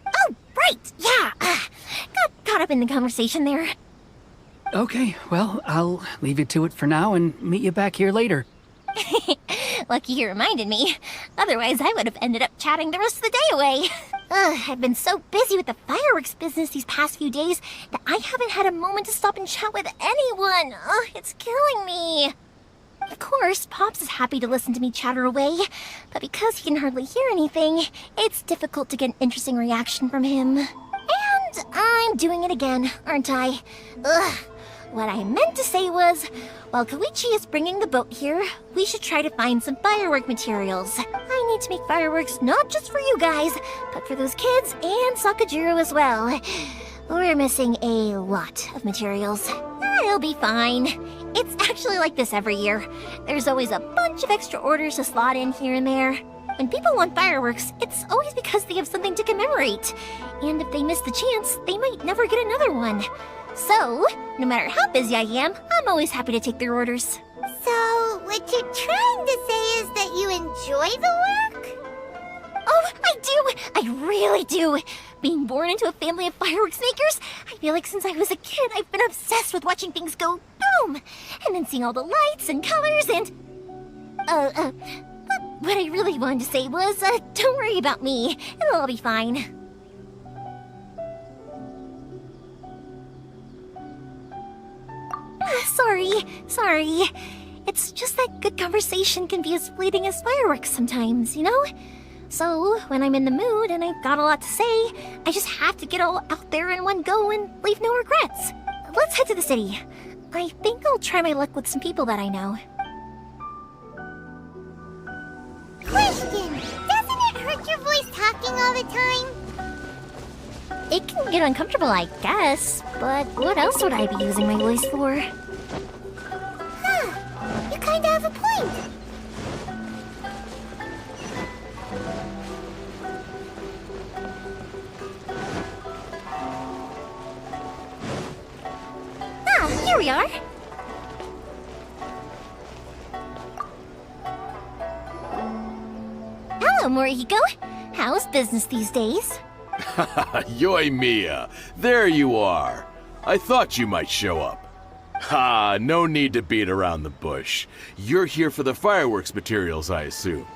Oh, right, yeah. Got caught up in the conversation there. Okay, well, I'll leave you to it for now and meet you back here later. Lucky you reminded me. Otherwise, I would have ended up chatting the rest of the day away. I've been so busy with the fireworks business these past few days that I haven't had a moment to stop and chat with anyone. It's killing me. Of course, Pops is happy to listen to me chatter away, but because he can hardly hear anything, it's difficult to get an interesting reaction from him. And I'm doing it again, aren't I? What I meant to say was, while Koichi is bringing the boat here, we should try to find some firework materials. I need to make fireworks not just for you guys, but for those kids and Sakajiro as well. We're missing a lot of materials. It'll be fine. It's actually like this every year. There's always a bunch of extra orders to slot in here and there. When people want fireworks, it's always because they have something to commemorate. And if they miss the chance, they might never get another one. So, no matter how busy I am, I'm always happy to take their orders. So, what you're trying to say is that you enjoy the work? Oh, I do! I really do! Being born into a family of fireworks makers, I feel like since I was a kid, I've been obsessed with watching things go boom! And then seeing all the lights and colors and... What I really wanted to say was, don't worry about me. It'll all be fine. Sorry. It's just that good conversation can be as fleeting as fireworks sometimes, you know? So, when I'm in the mood and I've got a lot to say, I just have to get all out there in one go and leave no regrets. Let's head to the city. I think I'll try my luck with some people that I know. Question! Doesn't it hurt your voice talking all the time? It can get uncomfortable, I guess, but what else would I be using my voice for? Huh. You kinda have a point. Here we are. Hello, Morihiko. How's business these days? Yoi Mia, there you are. I thought you might show up. Ha, no need to beat around the bush. You're here for the fireworks materials, I assume.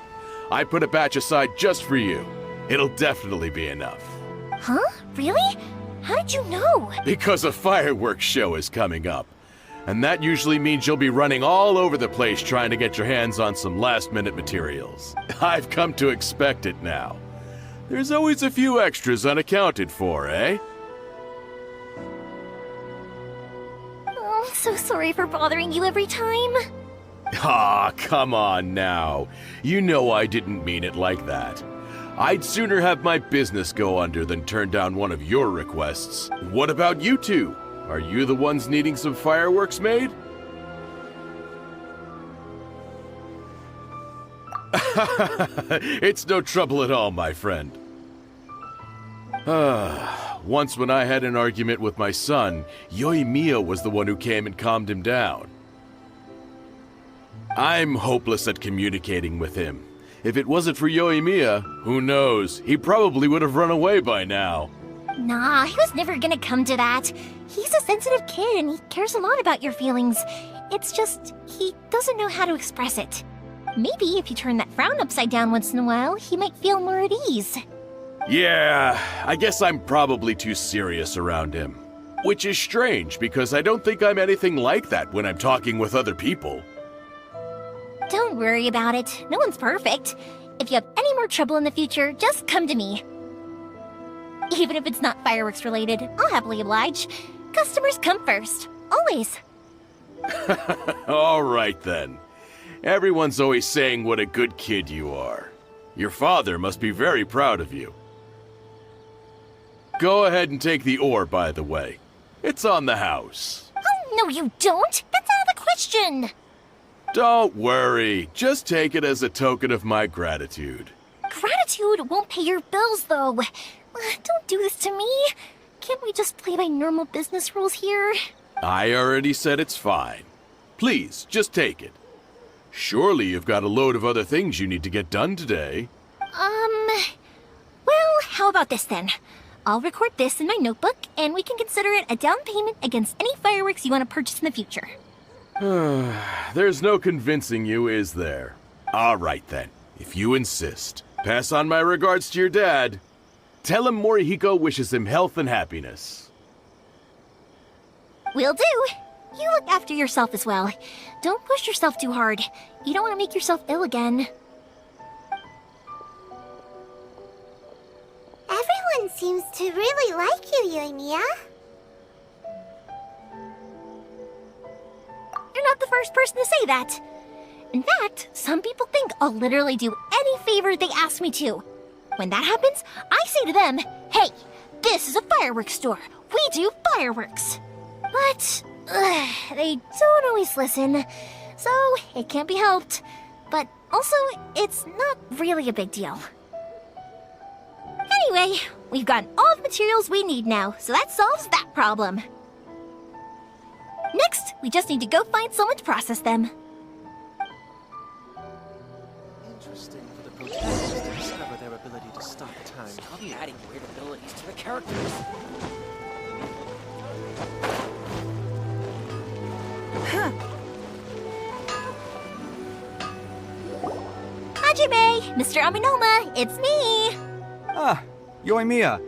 I put a batch aside just for you. It'll definitely be enough. Huh? Really? How did you know? Because a fireworks show is coming up. And that usually means you'll be running all over the place trying to get your hands on some last-minute materials. I've come to expect it now. There's always a few extras unaccounted for, eh? Oh, I'm so sorry for bothering you every time. Ah, come on now. You know I didn't mean it like that. I'd sooner have my business go under than turn down one of your requests. What about you two? Are you the ones needing some fireworks made? It's no trouble at all, my friend. Once when I had an argument with my son, Yoi Mia was the one who came and calmed him down. I'm hopeless at communicating with him. If it wasn't for Yoi Mia, who knows, he probably would have run away by now. Nah, he was never gonna come to that. He's a sensitive kid and he cares a lot about your feelings. It's just, he doesn't know how to express it. Maybe if you turn that frown upside down once in a while, he might feel more at ease. Yeah, I guess I'm probably too serious around him. Which is strange, because I don't think I'm anything like that when I'm talking with other people. Don't worry about it. No one's perfect. If you have any more trouble in the future, just come to me. Even if it's not fireworks related, I'll happily oblige. Customers come first. Always. All right then. Everyone's always saying what a good kid you are. Your father must be very proud of you. Go ahead and take the ore, by the way. It's on the house. Oh, no you don't! That's out of the question! Don't worry. Just take it as a token of my gratitude. Gratitude won't pay your bills, though. Don't do this to me. Can't we just play by normal business rules here? I already said it's fine. Please, just take it. Surely you've got a load of other things you need to get done today. Well, how about this then? I'll record this in my notebook, and we can consider it a down payment against any fireworks you want to purchase in the future. There's no convincing you, is there? All right then, if you insist. Pass on my regards to your dad. Tell him Morihiko wishes him health and happiness. Will do. You look after yourself as well. Don't push yourself too hard. You don't want to make yourself ill again. Everyone seems to really like you, Yoimiya. You're not the first person to say that. In fact, some people think I'll literally do any favor they ask me to. When that happens, I say to them, hey, this is a fireworks store. We do fireworks. But they don't always listen, so it can't be helped. But also, it's not really a big deal. Anyway, we've gotten all the materials we need now, so that solves that problem. Next, we just need to go find someone to process them. Interesting for the protagonists to discover their ability to stop time. Stop adding weird abilities to the characters. Hajime! Mr. Aminoma, it's me! Ah, Yoimiya.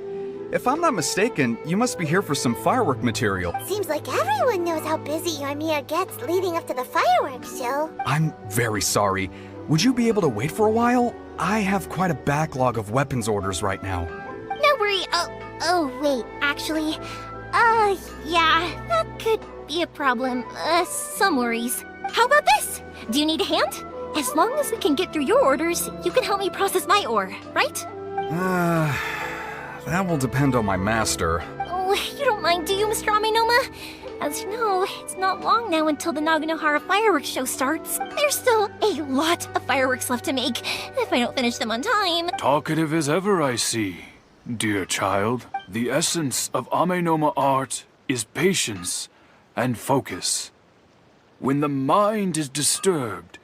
If I'm not mistaken, you must be here for some firework material. Seems like everyone knows how busy Yoimiya gets leading up to the fireworks show. I'm very sorry. Would you be able to wait for a while? I have quite a backlog of weapons orders right now. No worry. Oh, wait, actually, yeah, that could be a problem. Some worries. How about this? Do you need a hand? As long as we can get through your orders, you can help me process my ore, right? That will depend on my master. Oh, you don't mind, do you, Mr. Amenoma? As you know, it's not long now until the Naganohara fireworks show starts. There's still a lot of fireworks left to make, if I don't finish them on time. Talkative as ever, I see. Dear child, the essence of Amenoma art is patience and focus. When the mind is disturbed,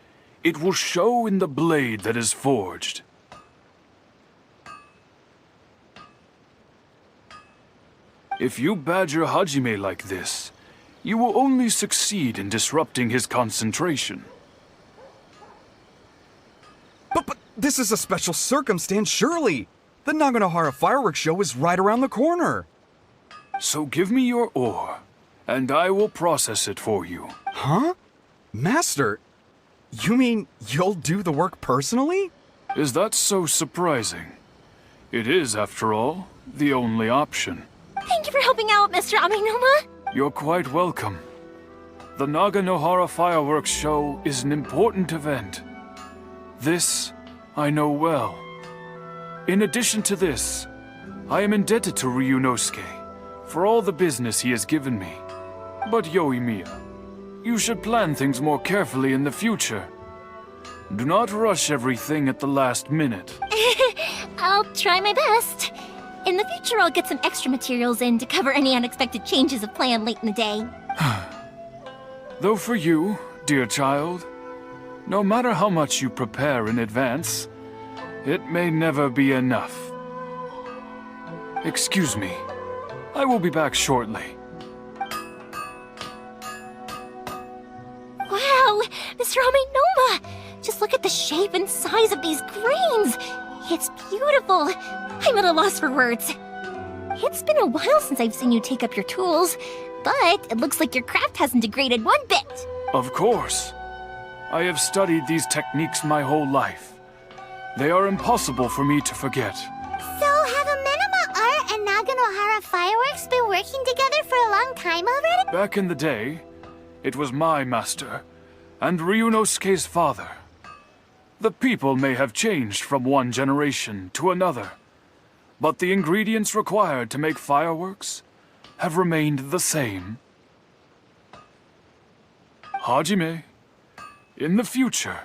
it will show in the blade that is forged. If you badger Hajime like this, you will only succeed in disrupting his concentration. But this is a special circumstance, surely! The Naganohara fireworks show is right around the corner! So give me your ore, and I will process it for you. Huh? Master, you mean you'll do the work personally? Is that so surprising? It is, after all, the only option. Thank you for helping out, Mr. Amenoma. You're quite welcome. The Naganohara fireworks show is an important event. This I know well. In addition to this, I am indebted to Ryunosuke for all the business he has given me. But Yoimiya, you should plan things more carefully in the future. Do not rush everything at the last minute. I'll try my best. In the future, I'll get some extra materials in to cover any unexpected changes of plan late in the day. Though for you, dear child, no matter how much you prepare in advance, it may never be enough. Excuse me. I will be back shortly. Wow, Mr. Amenoma! Just look at the shape and size of these grains! It's beautiful! I'm at a loss for words. It's been a while since I've seen you take up your tools, but it looks like your craft hasn't degraded one bit. Of course. I have studied these techniques my whole life. They are impossible for me to forget. So have Amenoma Art and Naganohara Fireworks been working together for a long time already? Back in the day, it was my master, and Ryunosuke's father. The people may have changed from one generation to another, but the ingredients required to make fireworks have remained the same. Hajime, in the future,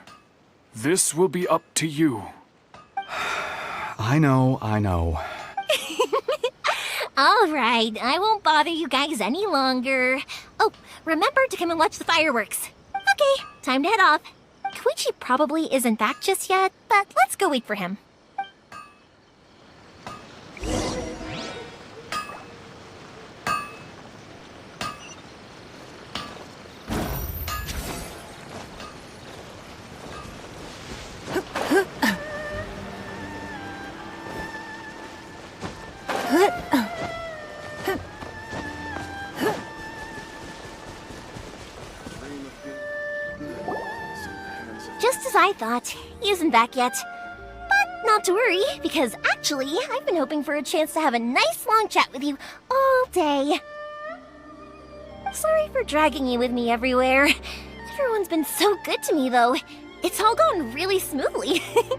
this will be up to you. I know. All right, I won't bother you guys any longer. Oh, remember to come and watch the fireworks. Okay, time to head off. Koichi probably isn't back just yet, but let's go wait for him. Just as I thought, he isn't back yet. But not to worry, because actually, I've been hoping for a chance to have a nice long chat with you all day. Sorry for dragging you with me everywhere. Everyone's been so good to me, though. It's all gone really smoothly. Feels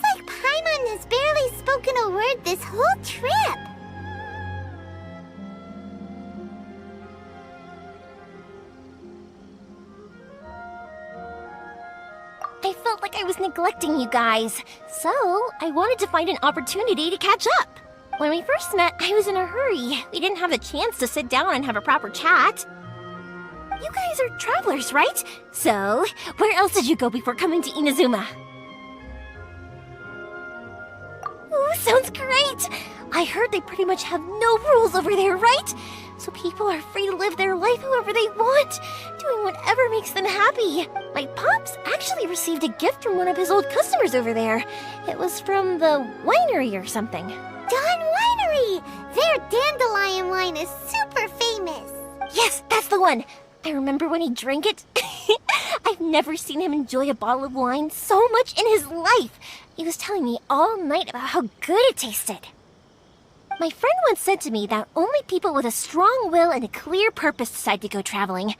like Paimon has barely spoken a word this whole trip. I felt like I was neglecting you guys, so I wanted to find an opportunity to catch up. When we first met, I was in a hurry. We didn't have a chance to sit down and have a proper chat. You guys are travelers, right? So, where else did you go before coming to Inuzuma? Ooh, sounds great! I heard they pretty much have no rules over there, right? So people are free to live their life however they want, do doing whatever makes them happy. My pops actually received a gift from one of his old customers over there. It was from the winery or something. Dawn Winery! Their dandelion wine is super famous. Yes, that's the one. I remember when he drank it. I've never seen him enjoy a bottle of wine so much in his life. He was telling me all night about how good it tasted. My friend once said to me that only people with a strong will and a clear purpose decide to go traveling.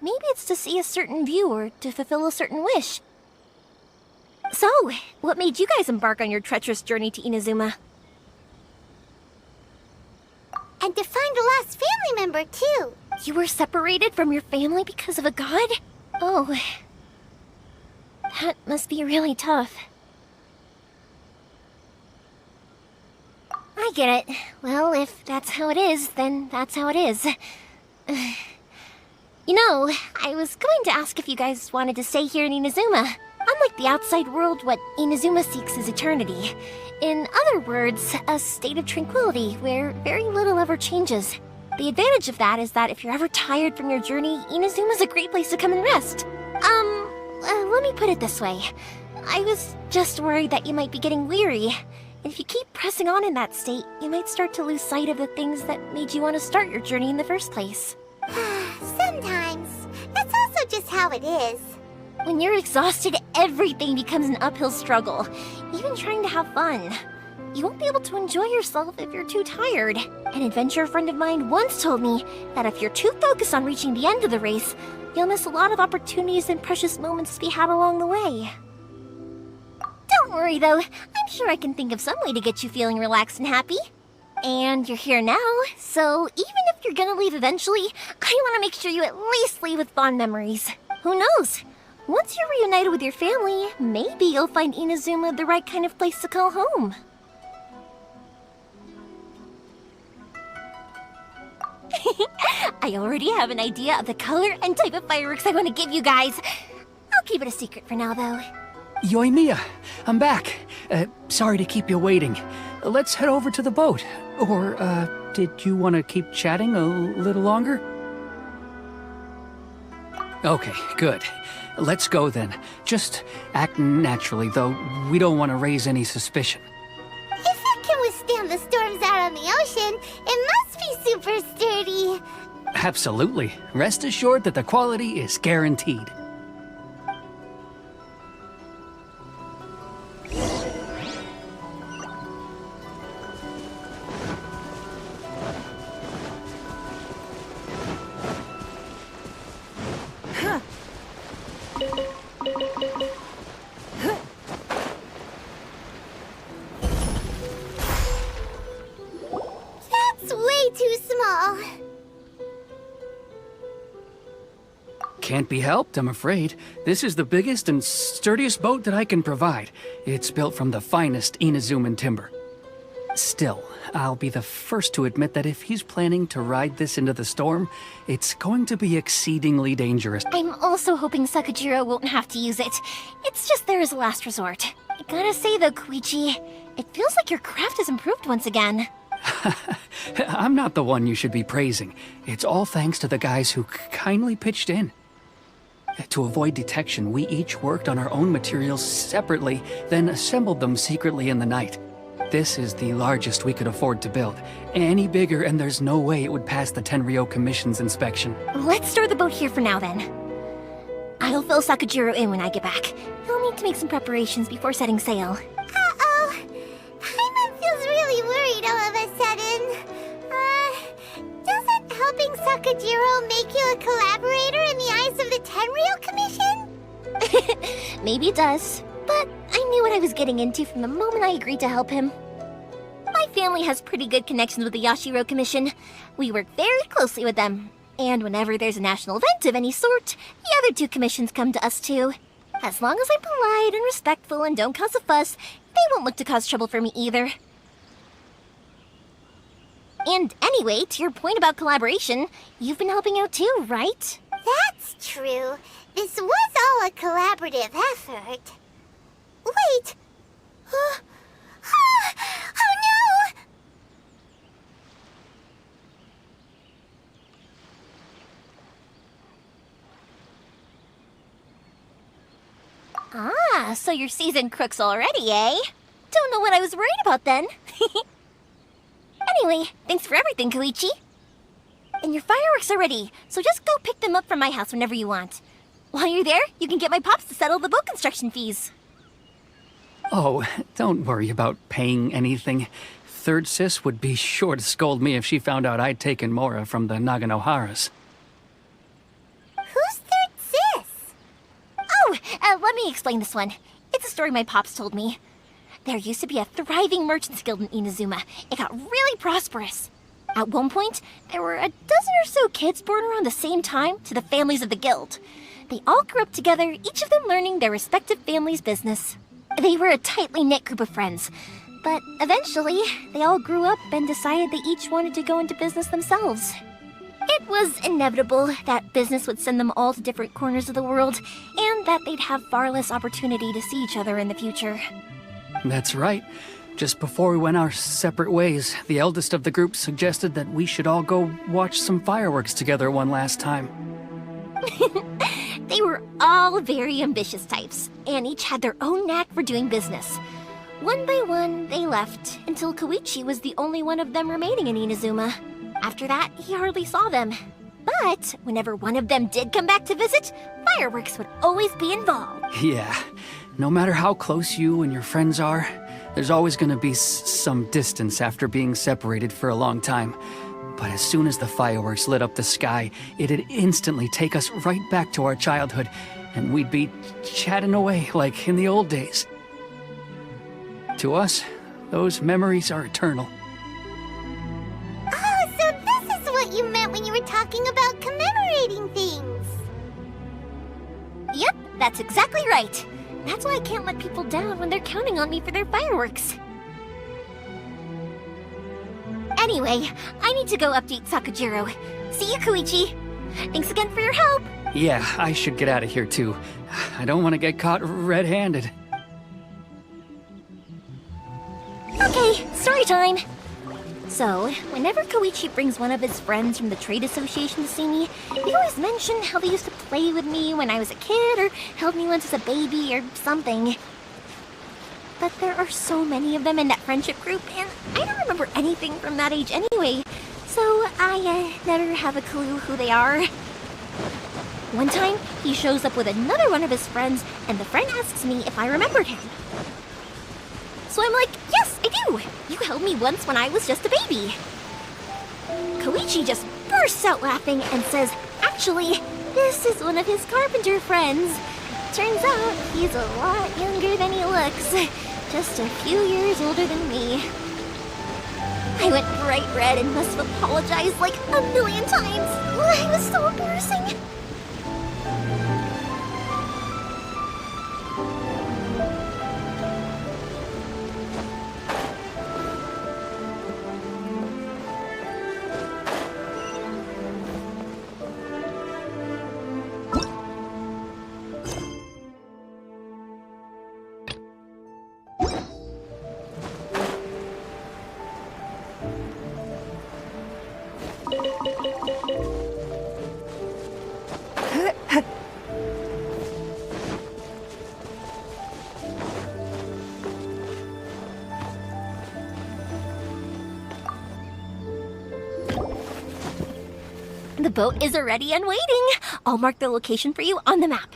Maybe it's to see a certain view or to fulfill a certain wish. So, what made you guys embark on your treacherous journey to Inuzuma? And to find a lost family member, too. You were separated from your family because of a god? Oh, that must be really tough. I get it. Well, if that's how it is, then that's how it is. You know, I was going to ask if you guys wanted to stay here in Inuzuma. Unlike the outside world, what Inuzuma seeks is eternity. In other words, a state of tranquility where very little ever changes. The advantage of that is that if you're ever tired from your journey, Inuzuma's a great place to come and rest. Let me put it this way. I was just worried that you might be getting weary. And if you keep pressing on in that state, you might start to lose sight of the things that made you want to start your journey in the first place. Sometimes. That's also just how it is. When you're exhausted, everything becomes an uphill struggle, even trying to have fun. You won't be able to enjoy yourself if you're too tired. An adventurer friend of mine once told me that if you're too focused on reaching the end of the race, you'll miss a lot of opportunities and precious moments to be had along the way. Don't worry though, I'm sure I can think of some way to get you feeling relaxed and happy. And you're here now, so even if you're gonna leave eventually, I want to make sure you at least leave with fond memories. Who knows? Once you're reunited with your family, maybe you'll find Inuzuma the right kind of place to call home. I already have an idea of the color and type of fireworks I want to give you guys. I'll keep it a secret for now, though. Yoimiya, I'm back. Sorry to keep you waiting. Let's head over to the boat. Or, did you want to keep chatting a little longer? Okay, good. Let's go then. Just act naturally, though we don't want to raise any suspicion. If it can withstand the storms out on the ocean, it must be super sturdy. Absolutely. Rest assured that the quality is guaranteed. That's way too small. Can't be helped, I'm afraid. This is the biggest and sturdiest boat that I can provide. It's built from the finest Inuzuman timber. Still, I'll be the first to admit that if he's planning to ride this into the storm, it's going to be exceedingly dangerous. I'm also hoping Sakajiro won't have to use it. It's just there as a last resort. I gotta say though, Koichi, it feels like your craft has improved once again. I'm not the one you should be praising. It's all thanks to the guys who kindly pitched in. To avoid detection, we each worked on our own materials separately, then assembled them secretly in the night. This is the largest we could afford to build. Any bigger and there's no way it would pass the Tenryou Commission's inspection. Let's store the boat here for now then. I'll fill Sakajiro in when I get back. He'll need to make some preparations before setting sail. Uh-oh. Paimon feels really worried all of a sudden. Doesn't helping Sakajiro make you a collaborator in the eyes of the Tenryou Commission? Maybe it does, but I knew what I was getting into from the moment I agreed to help him. My family has pretty good connections with the Yashiro Commission. We work very closely with them. And whenever there's a national event of any sort, the other two commissions come to us too. As long as I'm polite and respectful and don't cause a fuss, they won't look to cause trouble for me either. And anyway, to your point about collaboration, you've been helping out too, right? That's true. This was all a collaborative effort. Wait! Oh no! So you're seasoned crooks already, eh? Don't know what I was worried about then. Anyway, thanks for everything, Koichi. And your fireworks are ready, so just go pick them up from my house whenever you want. While you're there, you can get my pops to settle the boat construction fees. Oh, don't worry about paying anything. Third Sis would be sure to scold me if she found out I'd taken Mora from the Naganoharas. Who's Third Sis? Oh, let me explain this one. It's a story my pops told me. There used to be a thriving merchants guild in Inuzuma. It got really prosperous. At one point, there were a dozen or so kids born around the same time to the families of the guild. They all grew up together, each of them learning their respective family's business. They were a tightly knit group of friends. But eventually, they all grew up and decided they each wanted to go into business themselves. It was inevitable that business would send them all to different corners of the world, and that they'd have far less opportunity to see each other in the future. That's right. Just before we went our separate ways, the eldest of the group suggested that we should all go watch some fireworks together one last time. They were all very ambitious types, and each had their own knack for doing business. One by one, they left, until Koichi was the only one of them remaining in Inuzuma. After that, he hardly saw them. But whenever one of them did come back to visit, fireworks would always be involved. Yeah, no matter how close you and your friends are, there's always gonna be some distance after being separated for a long time. But as soon as the fireworks lit up the sky, it'd instantly take us right back to our childhood, and we'd be chatting away like in the old days. To us, those memories are eternal. Oh, so this is what you meant when you were talking about commemorating things. Yep, that's exactly right. That's why I can't let people down when they're counting on me for their fireworks. Anyway, I need to go update Sakujiro. See you, Koichi. Thanks again for your help. Yeah, I should get out of here too. I don't want to get caught red-handed. Okay, story time. So, whenever Koichi brings one of his friends from the trade association to see me, they always mention how they used to play with me when I was a kid, or held me once as a baby, or something. But there are so many of them in that friendship group, and I don't remember anything from that age anyway, so I never have a clue who they are. One time, he shows up with another one of his friends, and the friend asks me if I remembered him. So I'm like, yes, I do! You held me once when I was just a baby. Koichi just bursts out laughing and says, actually, this is one of his carpenter friends. Turns out, he's a lot younger than he looks. Just a few years older than me. I went bright red and must have apologized like a million times. It was so embarrassing. The boat is ready and waiting. I'll mark the location for you on the map.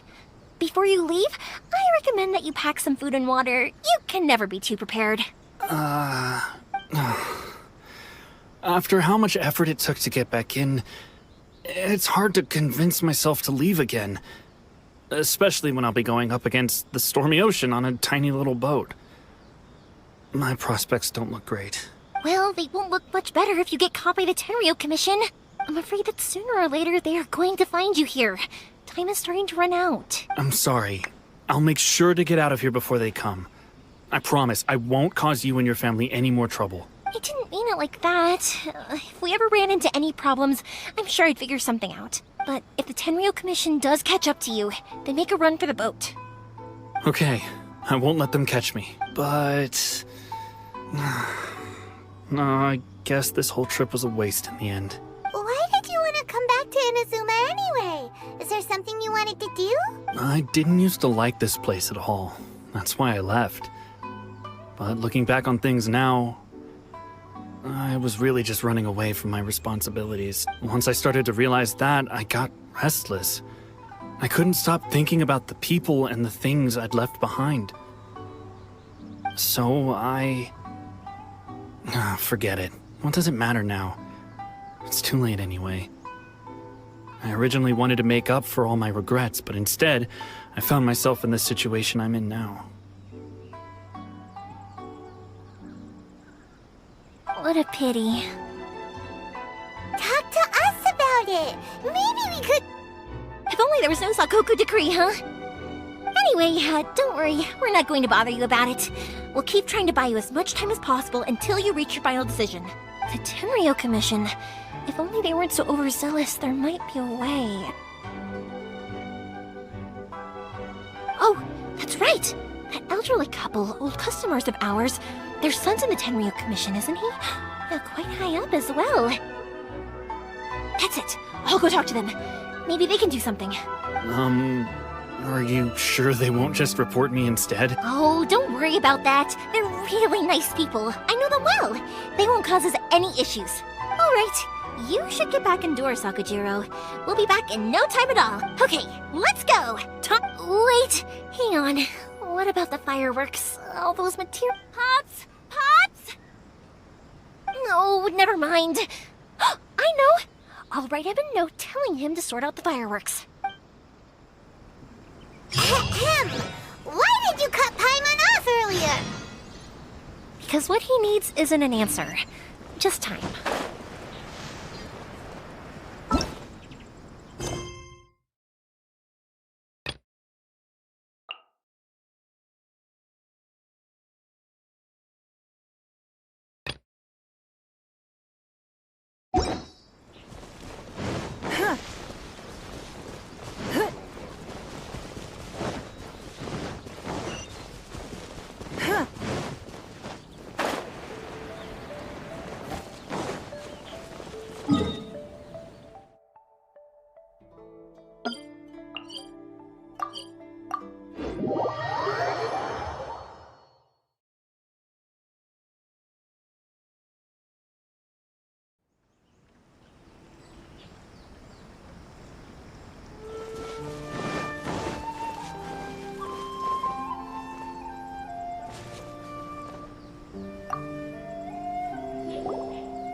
Before you leave, I recommend that you pack some food and water. You can never be too prepared. After how much effort it took to get back in, it's hard to convince myself to leave again. Especially when I'll be going up against the stormy ocean on a tiny little boat. My prospects don't look great. Well, they won't look much better if you get caught by the Tenryo Commission. I'm afraid that sooner or later they are going to find you here. Time is starting to run out. I'm sorry. I'll make sure to get out of here before they come. I promise I won't cause you and your family any more trouble. I didn't mean it like that. If we ever ran into any problems, I'm sure I'd figure something out. But if the Tenryo Commission does catch up to you, then make a run for the boat. Okay, I won't let them catch me. But... no, I guess this whole trip was a waste in the end. Why did you want to come back to Inuzuma anyway? Is there something you wanted to do? I didn't used to like this place at all. That's why I left. But looking back on things now, I was really just running away from my responsibilities. Once I started to realize that, I got restless. I couldn't stop thinking about the people and the things I'd left behind. So forget it. What does it matter now? It's too late anyway. I originally wanted to make up for all my regrets, but instead, I found myself in the situation I'm in now. What a pity. Talk to us about it. Maybe we could... If only there was no Sakoku decree, huh? Anyway, don't worry. We're not going to bother you about it. We'll keep trying to buy you as much time as possible until you reach your final decision. The Tenryo Commission. If only they weren't so overzealous, there might be a way. Oh, that's right! That elderly couple, old customers of ours, their son's in the Tenryo Commission, isn't he? Quite high up as well. That's it. I'll go talk to them. Maybe they can do something. Are you sure they won't just report me instead? Oh, don't worry about that. They're really nice people. I know them well. They won't cause us any issues. All right, you should get back indoors, Sakujiro. We'll be back in no time at all. Okay, let's go. Wait, hang on. What about the fireworks? All those material... Pots? Pots? No, never mind. I know. I'll write him a note telling him to sort out the fireworks. Ahem! Why did you cut Paimon off earlier? Because what he needs isn't an answer, just time.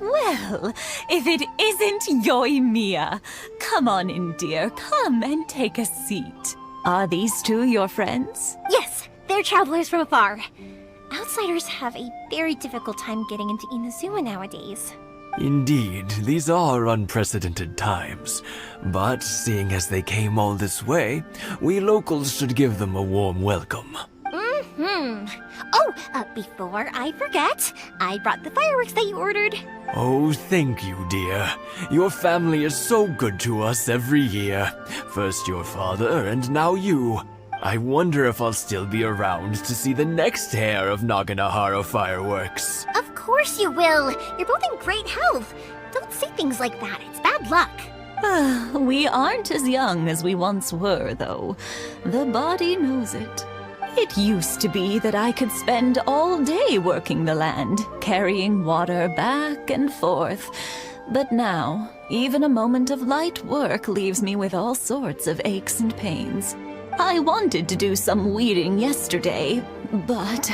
Well, if it isn't Yoimiya. Come on in, dear. Come and take a seat. Are these two your friends? Yes, they're travelers from afar. Outsiders have a very difficult time getting into Inuzuma nowadays. Indeed, these are unprecedented times. But seeing as they came all this way, we locals should give them a warm welcome. Oh, before I forget, I brought the fireworks that you ordered. Oh, thank you, dear. Your family is so good to us every year. First your father, and now you. I wonder if I'll still be around to see the next hair of Naganahara fireworks. Of course you will. You're both in great health. Don't say things like that. It's bad luck. We aren't as young as we once were, though. The body knows it. It used to be that I could spend all day working the land, carrying water back and forth. But now, even a moment of light work leaves me with all sorts of aches and pains. I wanted to do some weeding yesterday, but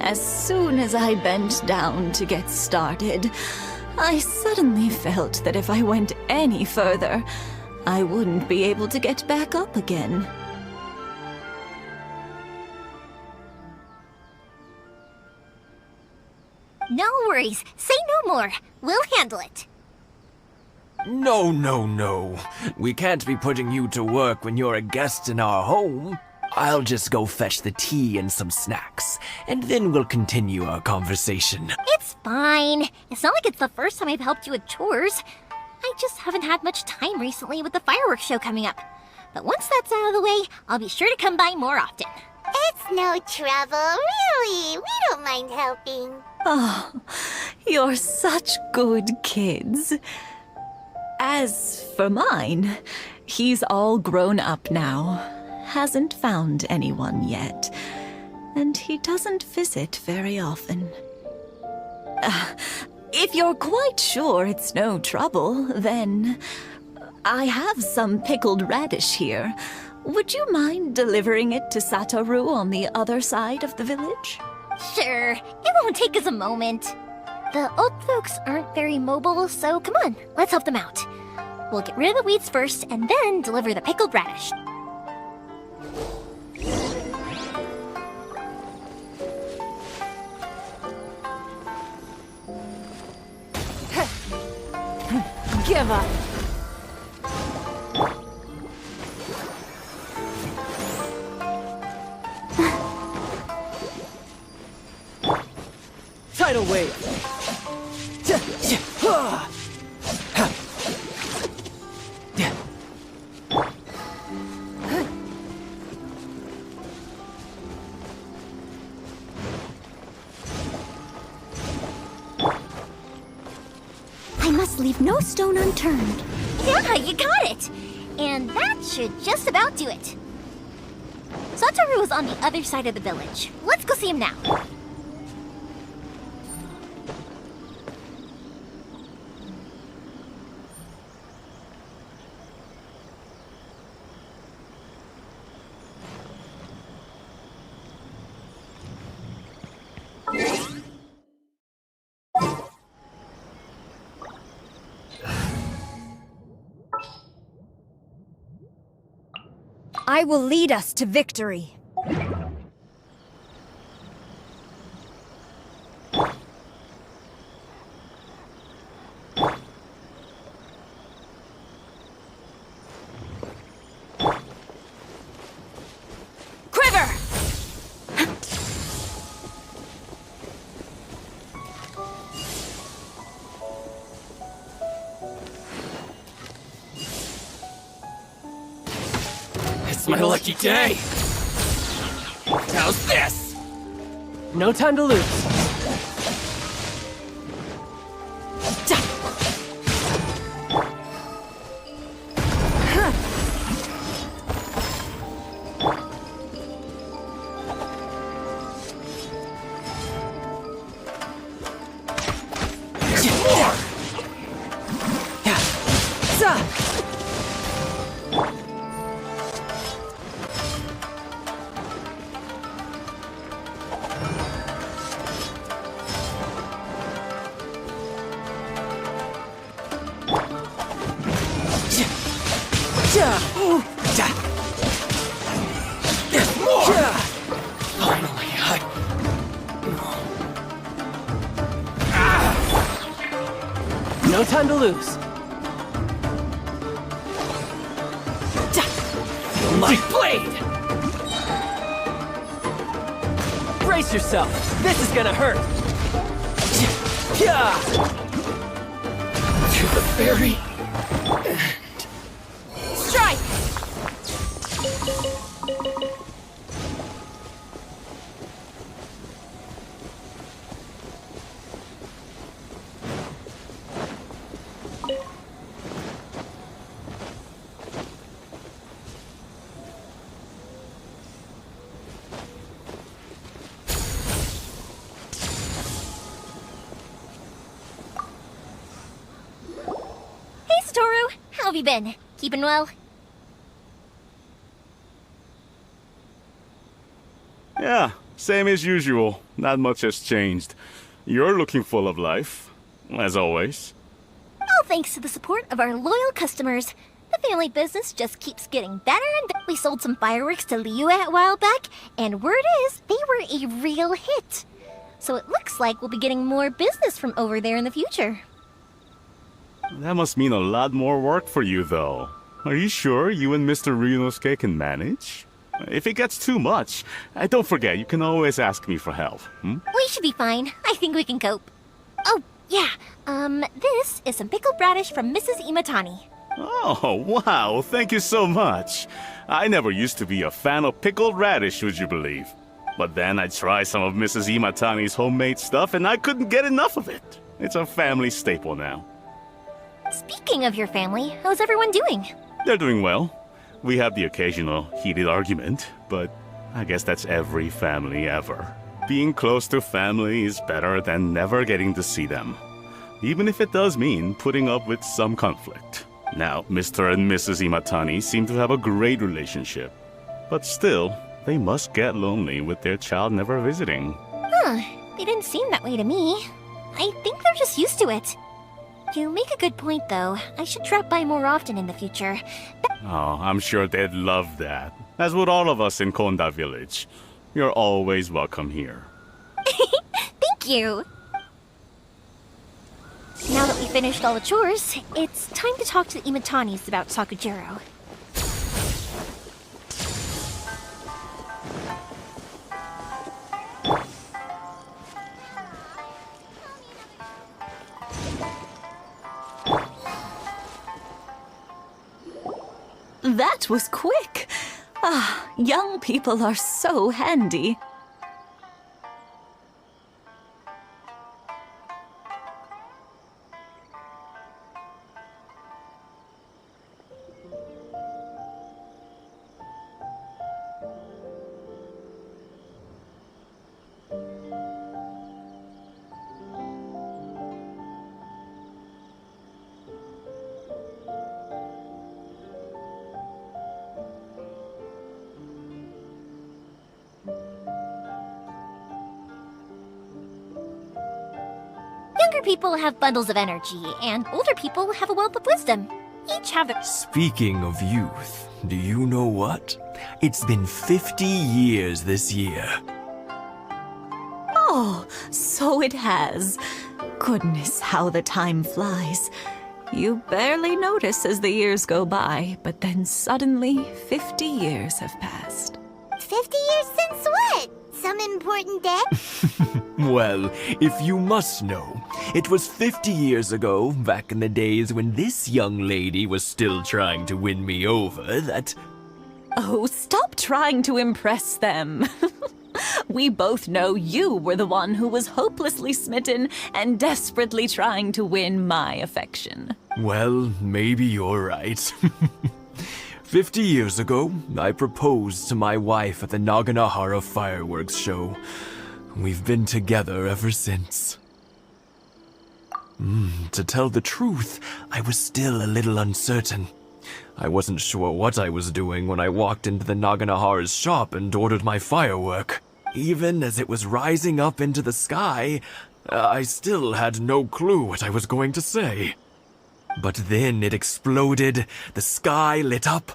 as soon as I bent down to get started, I suddenly felt that if I went any further, I wouldn't be able to get back up again. No worries. Say no more. We'll handle it. No. We can't be putting you to work when you're a guest in our home. I'll just go fetch the tea and some snacks, and then we'll continue our conversation. It's fine. It's not like it's the first time I've helped you with chores. I just haven't had much time recently with the fireworks show coming up. But once that's out of the way, I'll be sure to come by more often. It's no trouble, really. We don't mind helping. Oh, you're such good kids. As for mine, he's all grown up now. Hasn't found anyone yet. and he doesn't visit very often. If you're quite sure it's no trouble, then I have some pickled radish here. Would you mind delivering it to Satoru on the other side of the village? Sure, it won't take us a moment. The old folks aren't very mobile, so come on, let's help them out. We'll get rid of the weeds first, and then deliver the pickled radish. Give up. Tidal wave. I must leave no stone unturned. Yeah, you got it! And that should just about do it. Satoru is on the other side of the village. Let's go see him now. I will lead us to victory. Quiver! It's my lucky day! How's this? No time to lose. No time to lose. Feel my blade! Brace yourself. This is gonna hurt. To the very end. Strike! How have you been? Keeping well? Yeah, same as usual. Not much has changed. You're looking full of life, as always. All thanks to the support of our loyal customers. The family business just keeps getting better and better. We sold some fireworks to Liu a while back, and word is they were a real hit. So it looks like we'll be getting more business from over there in the future. That must mean a lot more work for you, though. Are you sure you and Mr. Ryunosuke can manage? If it gets too much, don't forget, you can always ask me for help. We should be fine. I think we can cope. Oh, yeah. This is some pickled radish from Mrs. Imatani. Oh, wow, thank you so much. I never used to be a fan of pickled radish, would you believe? But then I tried some of Mrs. Imatani's homemade stuff and I couldn't get enough of it. It's a family staple now. Speaking of your family, how's everyone doing? They're doing well. We have the occasional heated argument, but I guess that's every family ever. Being close to family is better than never getting to see them, even if it does mean putting up with some conflict. Now, Mr. and Mrs. Imatani seem to have a great relationship, but still, they must get lonely with their child never visiting. Huh, they didn't seem that way to me. I think they're just used to it. You make a good point, though. I should drop by more often in the future. Oh, I'm sure they'd love that, as would all of us in Konda Village. You're always welcome here. Thank you! Now that we finished all the chores, it's time to talk to the Imatanis about Sakujiro. That was quick! Ah, young people are so handy. Younger people have bundles of energy, and older people have a wealth of wisdom. Each have their... Speaking of youth, do you know what? It's been 50 years this year. Oh, so it has. Goodness, how the time flies. You barely notice as the years go by, but then suddenly 50 years have passed. 50 years since what? Some important day? Well, if you must know, it was 50 years ago, back in the days when this young lady was still trying to win me over, that... Oh, stop trying to impress them. We both know you were the one who was hopelessly smitten and desperately trying to win my affection. Well, maybe you're right. 50 years ago, I proposed to my wife at the Naganahara fireworks show. We've been together ever since. To tell the truth, I was still a little uncertain. I wasn't sure what I was doing when I walked into the Naganahara's shop and ordered my firework. Even as it was rising up into the sky, I still had no clue what I was going to say. But then it exploded, the sky lit up.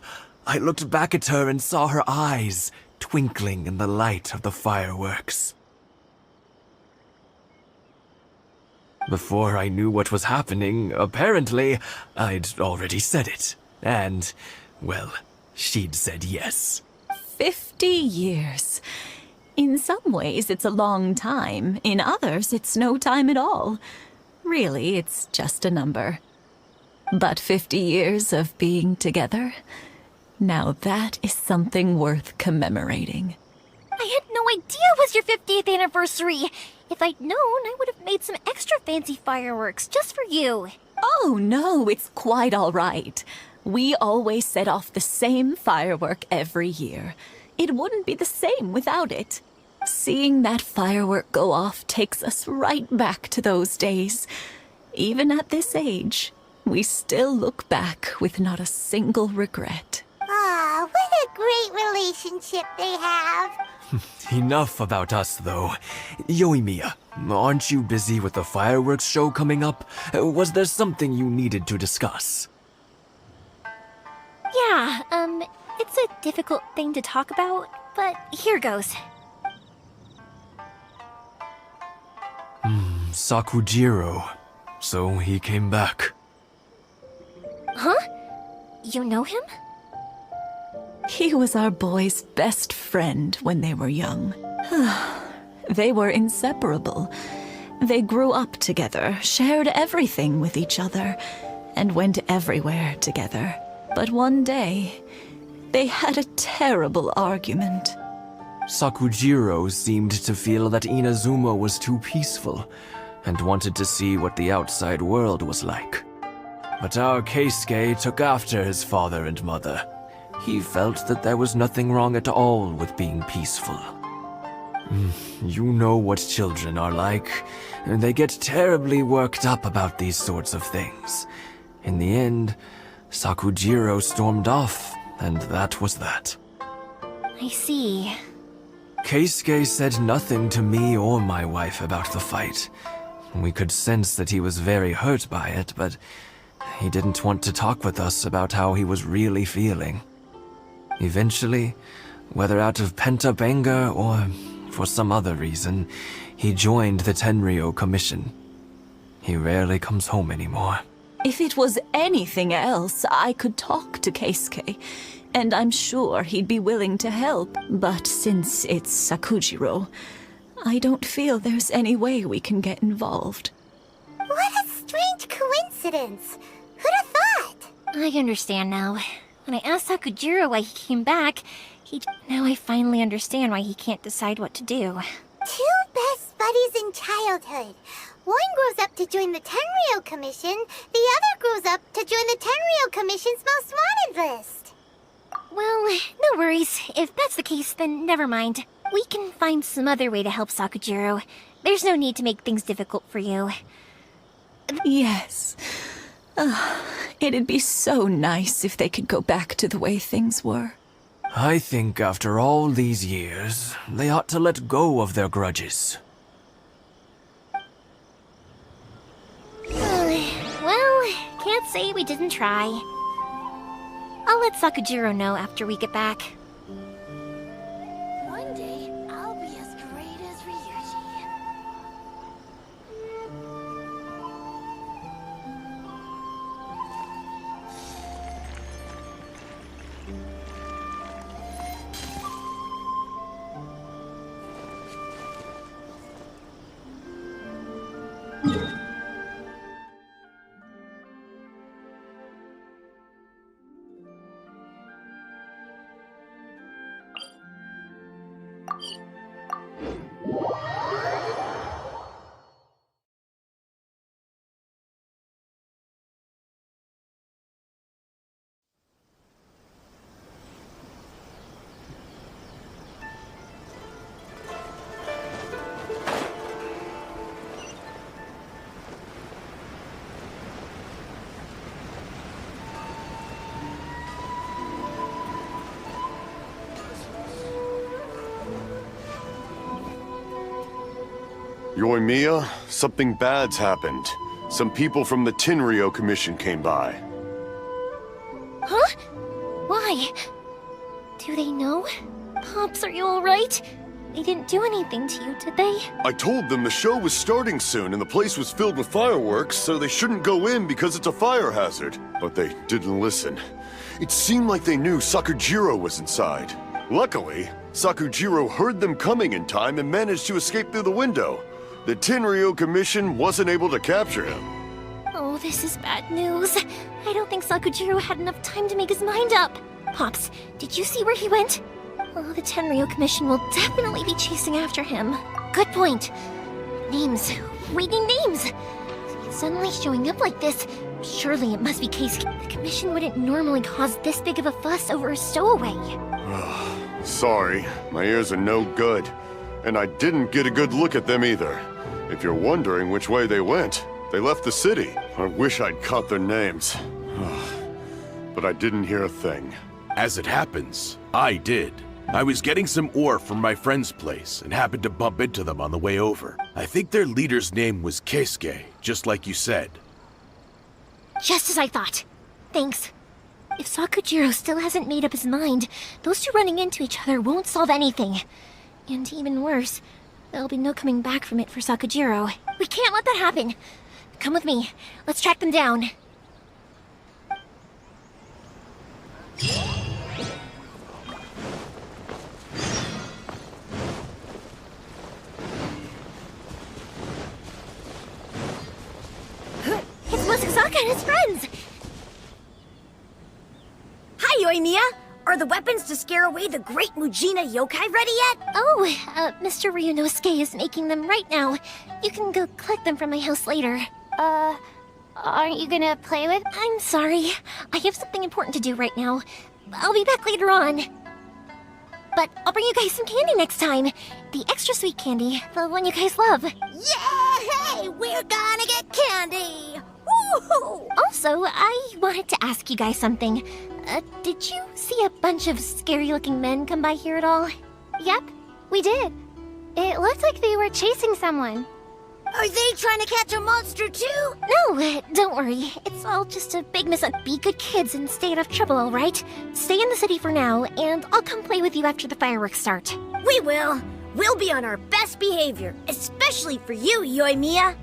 I looked back at her and saw her eyes twinkling in the light of the fireworks. Before I knew what was happening, apparently, I'd already said it. And, well, she'd said yes. 50 years. In some ways, it's a long time. In others, it's no time at all. Really, it's just a number. But 50 years of being together? Now that is something worth commemorating. I had no idea it was your 50th anniversary! If I'd known, I would have made some extra fancy fireworks just for you. Oh no, it's quite all right. We always set off the same firework every year. It wouldn't be the same without it. Seeing that firework go off takes us right back to those days. Even at this age, we still look back with not a single regret. Ah, what a great relationship they have. Enough about us, though. Yoimiya, aren't you busy with the fireworks show coming up? Was there something you needed to discuss? Yeah, it's a difficult thing to talk about, but here goes. Sakujiro. So he came back. Huh? You know him? He was our boys' best friend when they were young. They were inseparable. They grew up together, shared everything with each other, and went everywhere together. But one day, they had a terrible argument. Sakujiro seemed to feel that Inazuma was too peaceful, and wanted to see what the outside world was like. But our Keisuke took after his father and mother. He felt that there was nothing wrong at all with being peaceful. You know what children are like. They get terribly worked up about these sorts of things. In the end, Sakujiro stormed off, and that was that. I see. Keisuke said nothing to me or my wife about the fight. We could sense that he was very hurt by it, but he didn't want to talk with us about how he was really feeling. Eventually, whether out of pent-up anger or for some other reason, he joined the Tenryou Commission. He rarely comes home anymore. If it was anything else, I could talk to Keisuke, and I'm sure he'd be willing to help. But since it's Sakujiro, I don't feel there's any way we can get involved. What a strange coincidence! Who'd have thought? I understand now. When I asked Sakujiro why he came back, now I finally understand why he can't decide what to do. Two best buddies in childhood. One grows up to join the Tenryou Commission, the other grows up to join the Tenryou Commission's most wanted list. Well, no worries. If that's the case, then never mind. We can find some other way to help Sakujiro. There's no need to make things difficult for you. Yes. It'd be so nice if they could go back to the way things were. I think after all these years, they ought to let go of their grudges. Well, can't say we didn't try. I'll let Sakujiro know after we get back. One day, I'll be as great as Ryuji. Yoimiya, something bad's happened. Some people from the Tenryou Commission came by. Huh? Why? Do they know? Pops, are you alright? They didn't do anything to you, did they? I told them the show was starting soon and the place was filled with fireworks, so they shouldn't go in because it's a fire hazard. But they didn't listen. It seemed like they knew Sakujiro was inside. Luckily, Sakujiro heard them coming in time and managed to escape through the window. The Tenryou Commission wasn't able to capture him. Oh, this is bad news. I don't think Sakujiro had enough time to make his mind up. Pops, did you see where he went? Oh, the Tenryou Commission will definitely be chasing after him. Good point. Names. Reading names. Suddenly showing up like this. Surely it must be Keisuke. The Commission wouldn't normally cause this big of a fuss over a stowaway. Sorry, my ears are no good. And I didn't get a good look at them either. If you're wondering which way they went, they left the city. I wish I'd caught their names. But I didn't hear a thing. As it happens, I did. I was getting some ore from my friend's place and happened to bump into them on the way over. I think their leader's name was Keisuke, just like you said. Just as I thought. Thanks. If Sakujiro still hasn't made up his mind, those two running into each other won't solve anything. And even worse, there'll be no coming back from it for Sakujiro. We can't let that happen. Come with me. Let's track them down. It's Musasaka and his friends! Hi, Yoimiya! Are the weapons to scare away the great Mujina yokai ready yet? Oh, Mr. Ryunosuke is making them right now. You can go collect them from my house later. Aren't you gonna play with? I'm sorry. I have something important to do right now. I'll be back later on. But I'll bring you guys some candy next time. The extra sweet candy, the one you guys love. Yay! We're gonna get candy! Woohoo! Also, I wanted to ask you guys something. Did you see a bunch of scary-looking men come by here at all? Yep, we did. It looked like they were chasing someone. Are they trying to catch a monster too? No, don't worry. It's all just a big mishap. Be good kids and stay out of trouble, all right? Stay in the city for now, and I'll come play with you after the fireworks start. We will. We'll be on our best behavior, especially for you, Yoimiya.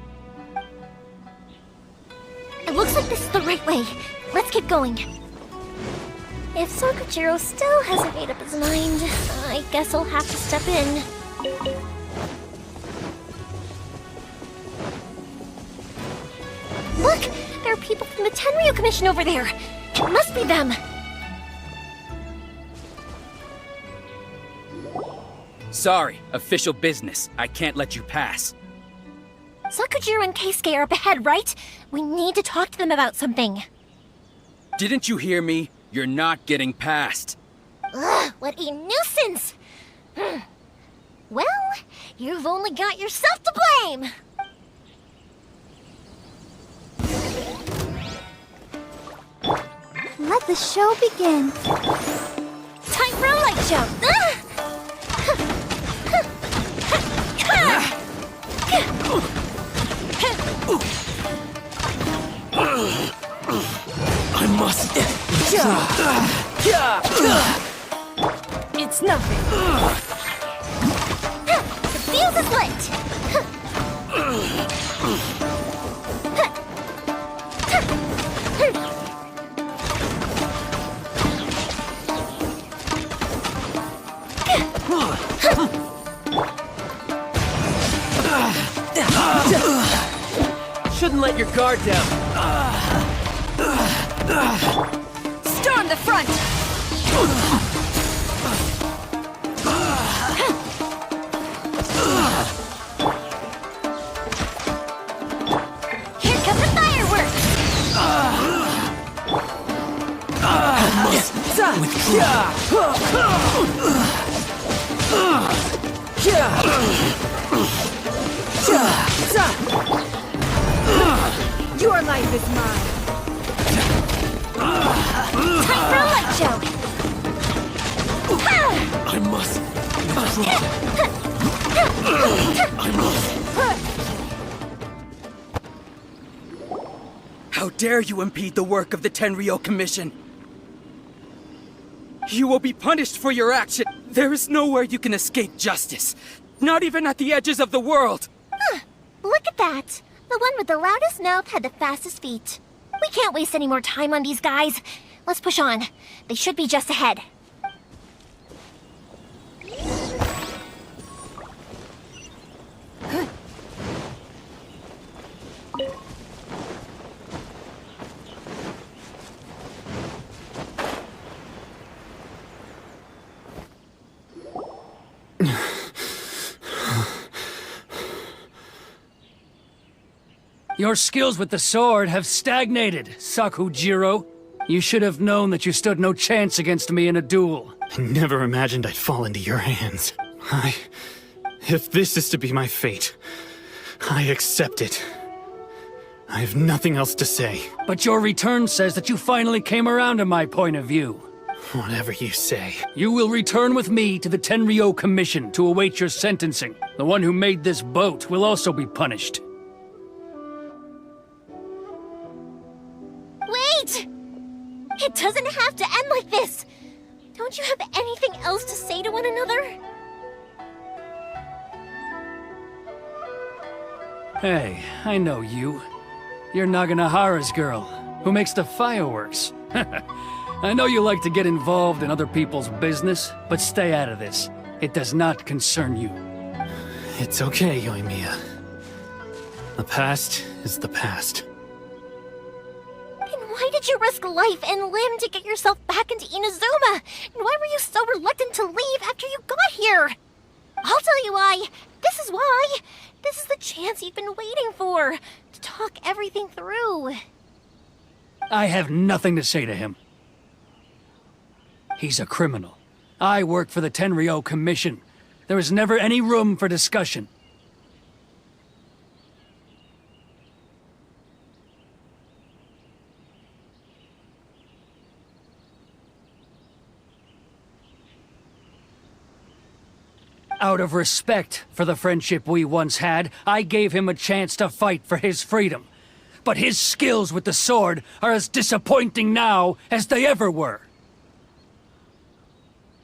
It looks like this is the right way. Let's keep going. If Sakujiro still hasn't made up his mind, I guess I'll have to step in. Look! There are people from the Tenryu Commission over there! It must be them! Sorry, official business. I can't let you pass. Sakujiro and Keisuke are up ahead, right? We need to talk to them about something. Didn't you hear me? You're not getting past. Ugh, what a nuisance! Well, you've only got yourself to blame! Let the show begin. Time for a light show! I must. It's nothing. The fuse is lit! Shouldn't let your guard down. Storm the front! Here come the fireworks! Your life is mine. Time for a light show! I must. I must. How dare you impede the work of the Tenryu Commission? You will be punished for your action. There is nowhere you can escape justice. Not even at the edges of the world. Look at that! The one with the loudest mouth had the fastest feet. We can't waste any more time on these guys. Let's push on. They should be just ahead. Your skills with the sword have stagnated, Sakujiro. You should have known that you stood no chance against me in a duel. I never imagined I'd fall into your hands. If this is to be my fate, I accept it. I have nothing else to say. But your return says that you finally came around to my point of view. Whatever you say. You will return with me to the Tenryu Commission to await your sentencing. The one who made this boat will also be punished. Wait! It doesn't have to end like this! Don't you have anything else to say to one another? Hey, I know you. You're Naganahara's girl, who makes the fireworks. I know you like to get involved in other people's business, but stay out of this. It does not concern you. It's okay, Yoimiya. The past is the past. Why did you risk life and limb to get yourself back into Inuzuma? And why were you so reluctant to leave after you got here? I'll tell you why. This is why. This is the chance you've been waiting for, to talk everything through. I have nothing to say to him. He's a criminal. I work for the Tenryou Commission. There is never any room for discussion. Out of respect for the friendship we once had, I gave him a chance to fight for his freedom. But his skills with the sword are as disappointing now as they ever were.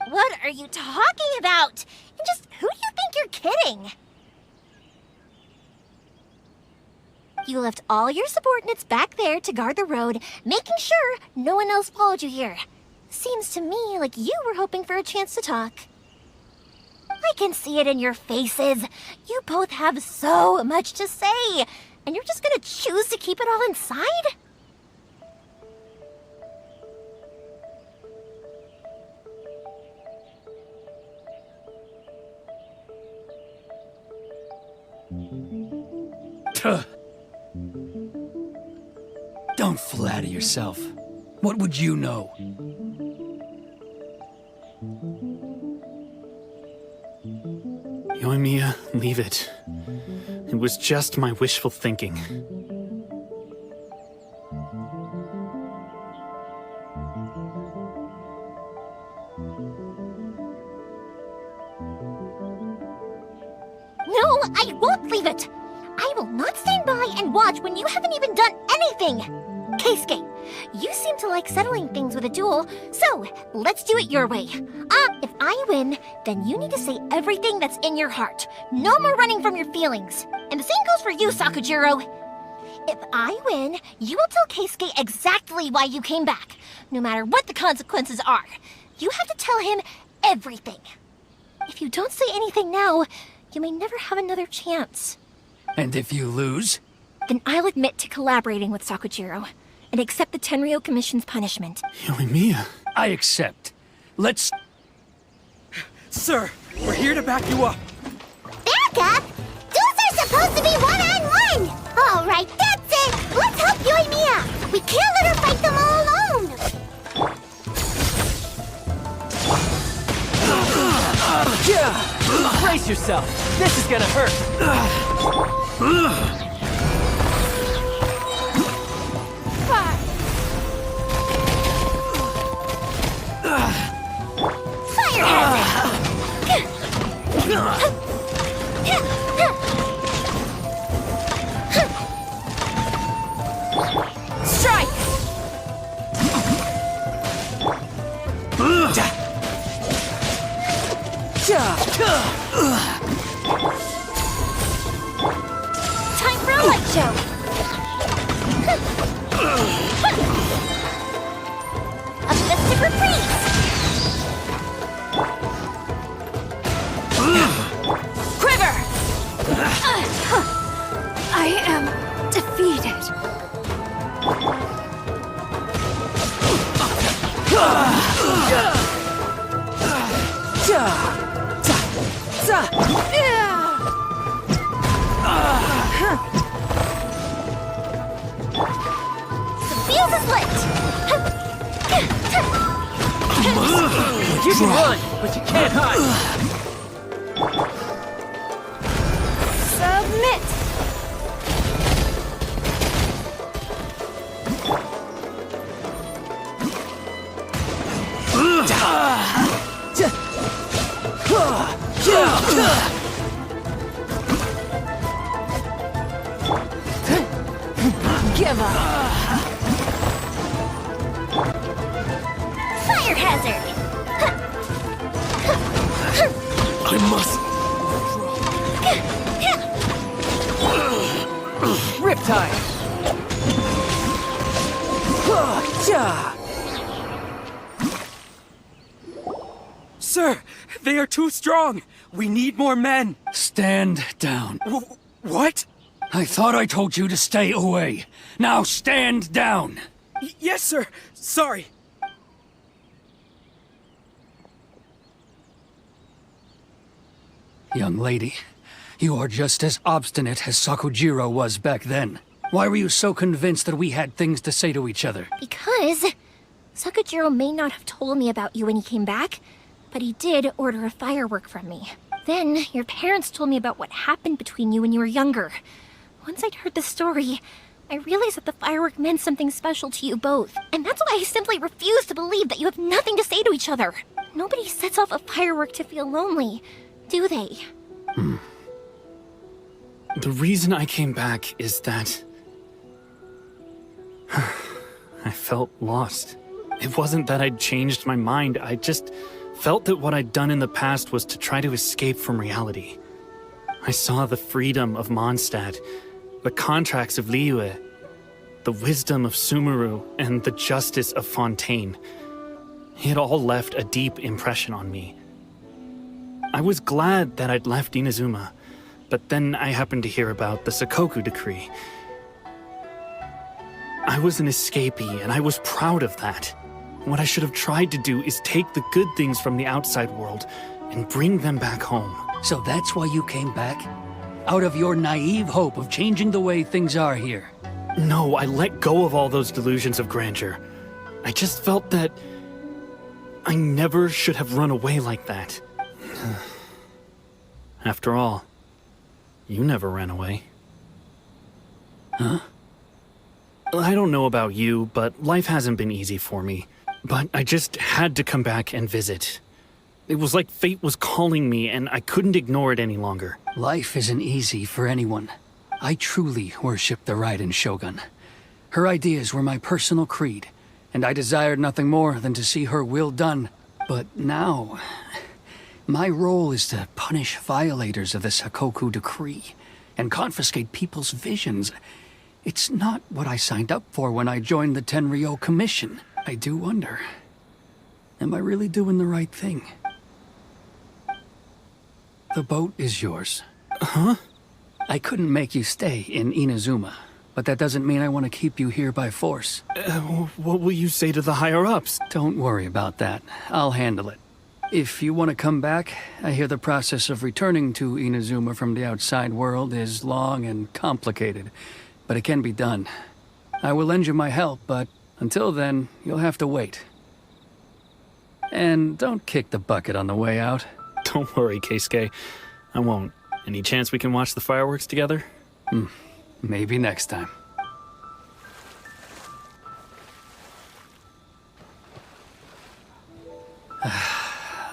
What are you talking about? And just who do you think you're kidding? You left all your subordinates back there to guard the road, making sure no one else followed you here. Seems to me like you were hoping for a chance to talk. I can see it in your faces. You both have so much to say, and you're just gonna choose to keep it all inside? Tuh. Don't flatter yourself. What would you know? Yoimiya, leave it. It was just my wishful thinking. No, I won't leave it! I will not stand by and watch when you haven't even done anything! Keisuke, you seem to like settling things with a duel, so let's do it your way. If I win, then you need to say everything that's in your heart. No more running from your feelings. And the same goes for you, Sakujiro. If I win, you will tell Keisuke exactly why you came back, no matter what the consequences are. You have to tell him everything. If you don't say anything now, you may never have another chance. And if you lose? Then I'll admit to collaborating with Sakujiro and accept the Tenryou Commission's punishment. Yoimiya. I accept. Let's... Sir, we're here to back you up. Back up? Duels are supposed to be one-on-one! All right, that's it! Let's help Yoimiya! We can't let her fight them all alone! Brace yourself. This is gonna hurt. Fire hazard! Strike! Time for a light show! A festive reprise! Quiver! I am defeated. The fuse is lit! You can run, but you can't hide. Submit! Give up. Fire hazard! I must. Riptide. Sir, they are too strong. We need more men. Stand down. What? I thought I told you to stay away. Now stand down. Yes, sir. Sorry. Young lady, You are just as obstinate as Sakujiro was back then. Why were you so convinced that we had things to say to each other? Because Sakujiro may not have told me about you when he came back, but he did order a firework from me. Then your parents told me about what happened between you when you were younger. Once I'd heard the story, I realized that the firework meant something special to you both. And that's why I simply refuse to believe that you have nothing to say to each other. Nobody sets off a firework to feel lonely, do they? The reason I came back is that I felt lost. It wasn't that I'd changed my mind, I just felt that what I'd done in the past was to try to escape from reality. I saw the freedom of Mondstadt, the contracts of Liyue, the wisdom of Sumeru, and the justice of Fontaine. It all left a deep impression on me. I was glad that I'd left Inuzuma, but then I happened to hear about the Sakoku decree. I was an escapee, and I was proud of that. What I should have tried to do is take the good things from the outside world and bring them back home. So that's why you came back? Out of your naive hope of changing the way things are here? No, I let go of all those delusions of grandeur. I just felt that I never should have run away like that. After all, you never ran away. Huh? I don't know about you, but life hasn't been easy for me. But I just had to come back and visit. It was like fate was calling me, and I couldn't ignore it any longer. Life isn't easy for anyone. I truly worship the Raiden Shogun. Her ideas were my personal creed, and I desired nothing more than to see her will done. But now, my role is to punish violators of the Sakoku decree and confiscate people's visions. It's not what I signed up for when I joined the Tenryo Commission. I do wonder, am I really doing the right thing? The boat is yours. Huh? I couldn't make you stay in Inuzuma, but that doesn't mean I want to keep you here by force. What will you say to the higher-ups? Don't worry about that. I'll handle it. If you want to come back, I hear the process of returning to Inuzuma from the outside world is long and complicated, but it can be done. I will lend you my help, but until then, you'll have to wait. And don't kick the bucket on the way out. Don't worry, Keisuke. I won't. Any chance we can watch the fireworks together? Maybe next time.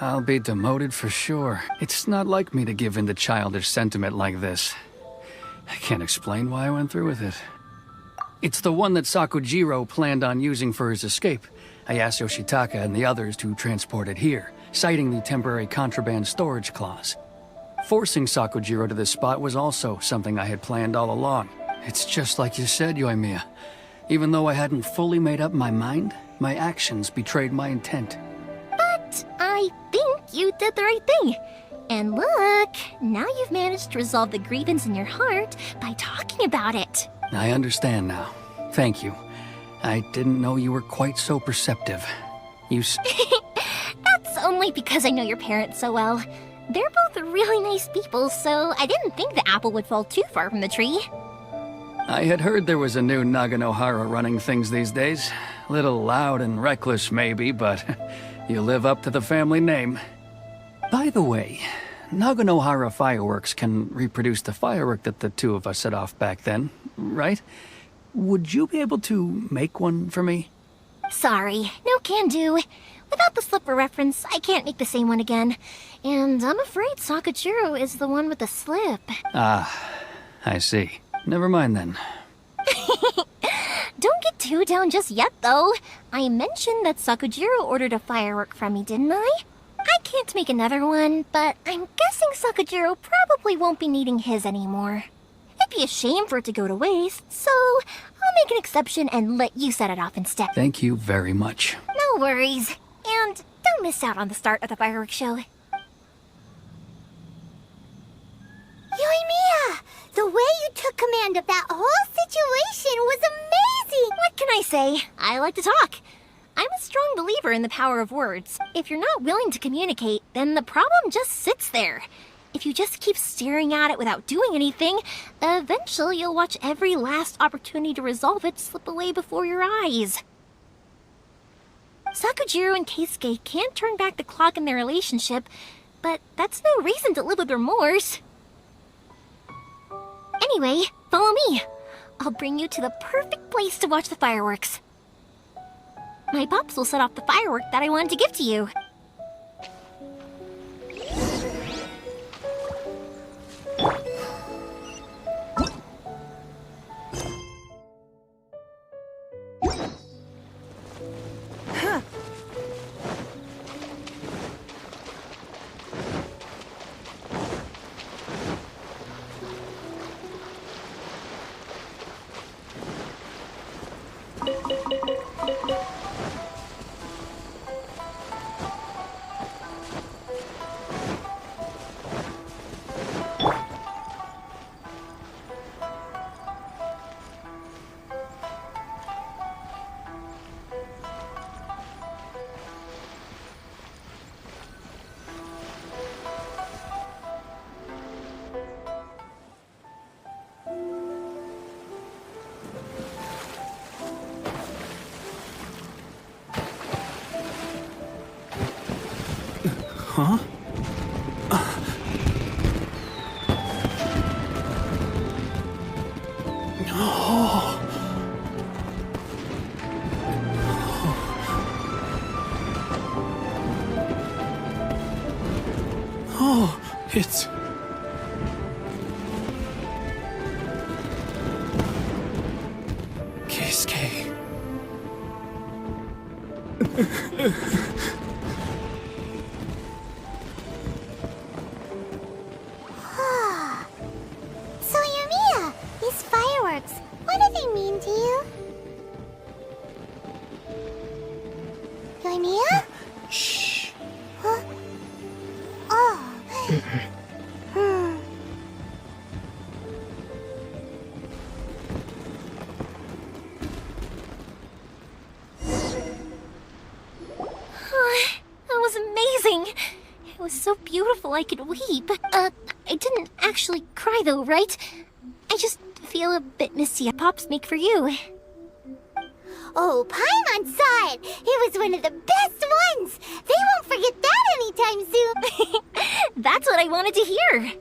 I'll be demoted for sure. It's not like me to give in to childish sentiment like this. I can't explain why I went through with it. It's the one that Sakujiro planned on using for his escape. I asked Yoshitaka and the others to transport it here, citing the temporary contraband storage clause. Forcing Sakujiro to this spot was also something I had planned all along. It's just like you said, Yoimiya. Even though I hadn't fully made up my mind, my actions betrayed my intent. But I think you did the right thing. And look, now you've managed to resolve the grievance in your heart by talking about it. I understand now. Thank you. I didn't know you were quite so perceptive. That's only because I know your parents so well. They're both really nice people, so I didn't think the apple would fall too far from the tree. I had heard there was a new Naganohara running things these days. Little loud and reckless, maybe, but you live up to the family name. By the way, Naganohara fireworks can reproduce the firework that the two of us set off back then, right? Would you be able to make one for me? Sorry, no can do. Without the slipper reference, I can't make the same one again. And I'm afraid Sakujiro is the one with the slip. Ah, I see. Never mind then. Don't get too down just yet, though. I mentioned that Sakujiro ordered a firework from me, didn't I? I can't make another one, but I'm guessing Sakujiro probably won't be needing his anymore. It'd be a shame for it to go to waste, so I'll make an exception and let you set it off instead. Thank you very much. No worries. And don't miss out on the start of the fireworks show. Yoimiya! The way you took command of that whole situation was amazing! What can I say? I like to talk. I'm a strong believer in the power of words. If you're not willing to communicate, then the problem just sits there. If you just keep staring at it without doing anything, eventually you'll watch every last opportunity to resolve it slip away before your eyes. Sakujiro and Keisuke can't turn back the clock in their relationship, but that's no reason to live with remorse. Anyway, follow me. I'll bring you to the perfect place to watch the fireworks. My pops will set off the firework that I wanted to give to you. Huh? Oh, it's... Keisuke. So, Yumiya, these fireworks, what do they mean to you? Yumiya? Shh. Huh? Oh. That was amazing. It was so beautiful I could weep. I didn't actually cry though, right? I just feel a bit misty. Pops make for you. Oh, Paimon saw it! It was one of the best ones! They won't forget that anytime soon! That's what I wanted to hear.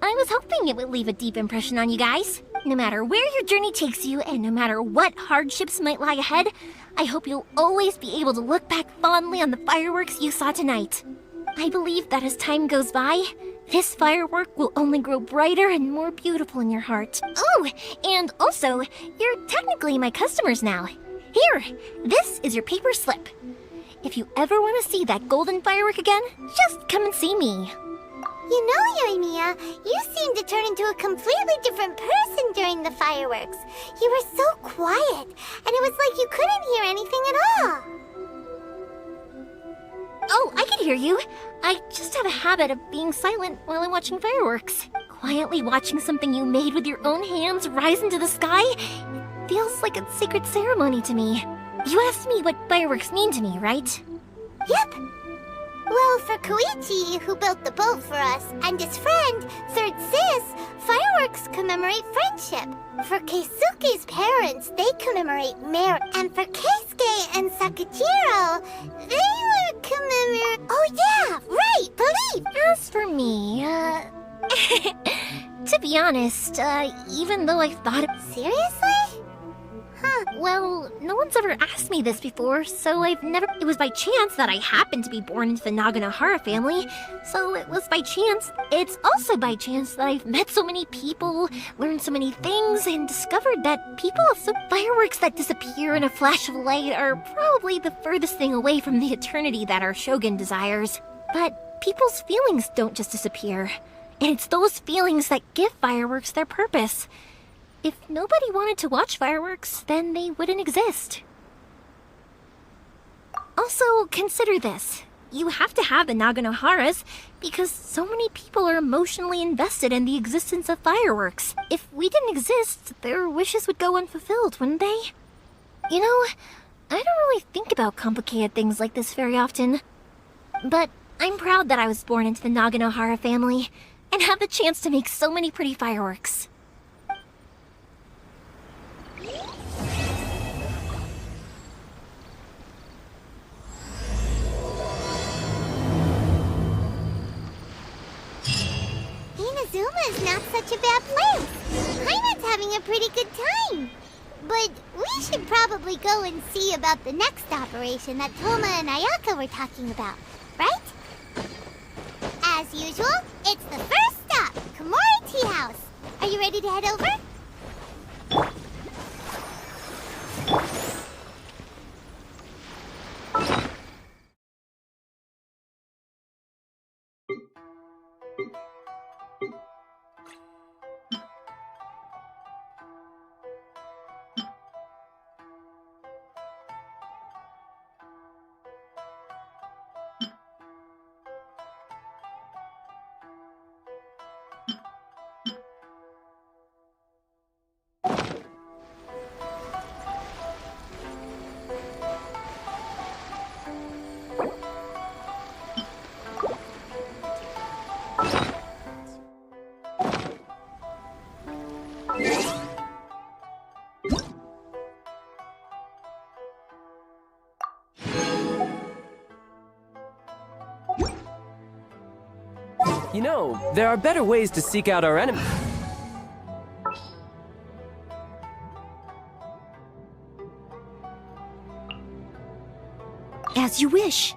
I was hoping it would leave a deep impression on you guys. No matter where your journey takes you, and no matter what hardships might lie ahead, I hope you'll always be able to look back fondly on the fireworks you saw tonight. I believe that as time goes by, this firework will only grow brighter and more beautiful in your heart. Oh, and also, you're technically my customers now. Here, this is your paper slip. If you ever want to see that golden firework again, just come and see me. You know, Yumiya, you seemed to turn into a completely different person during the fireworks. You were so quiet, and it was like you couldn't hear anything at all. Oh, I can hear you. I just have a habit of being silent while I'm watching fireworks. Quietly watching something you made with your own hands rise into the sky, it feels like a sacred ceremony to me. You asked me what fireworks mean to me, right? Yep. Well, for Koichi, who built the boat for us, and his friend, Third Sis, fireworks commemorate friendship. For Keisuke's parents, they commemorate marriage. And for Keisuke and Sakujiro, they would commemorate... Oh yeah, right, believe! As for me, to be honest, even though I've thought of... Seriously? Huh, well, no one's ever asked me this before, so I've never... It was by chance that I happened to be born into the Naganohara family, so it was by chance. It's also by chance that I've met so many people, learned so many things, and discovered that people have some fireworks that disappear in a flash of light are probably the furthest thing away from the eternity that our shogun desires. But people's feelings don't just disappear, and it's those feelings that give fireworks their purpose. If nobody wanted to watch fireworks, then they wouldn't exist. Also, consider this. You have to have the Naganoharas because so many people are emotionally invested in the existence of fireworks. If we didn't exist, their wishes would go unfulfilled, wouldn't they? You know, I don't really think about complicated things like this very often. But I'm proud that I was born into the Naganohara family. and have the chance to make so many pretty fireworks. Inuzuma is not such a bad place. Paimon's having a pretty good time. But we should probably go and see about the next operation that Toma and Ayaka were talking about, right? As usual, it's the first stop, Komori Tea House. Are you ready to head over? You know, there are better ways to seek out our enemies. As you wish.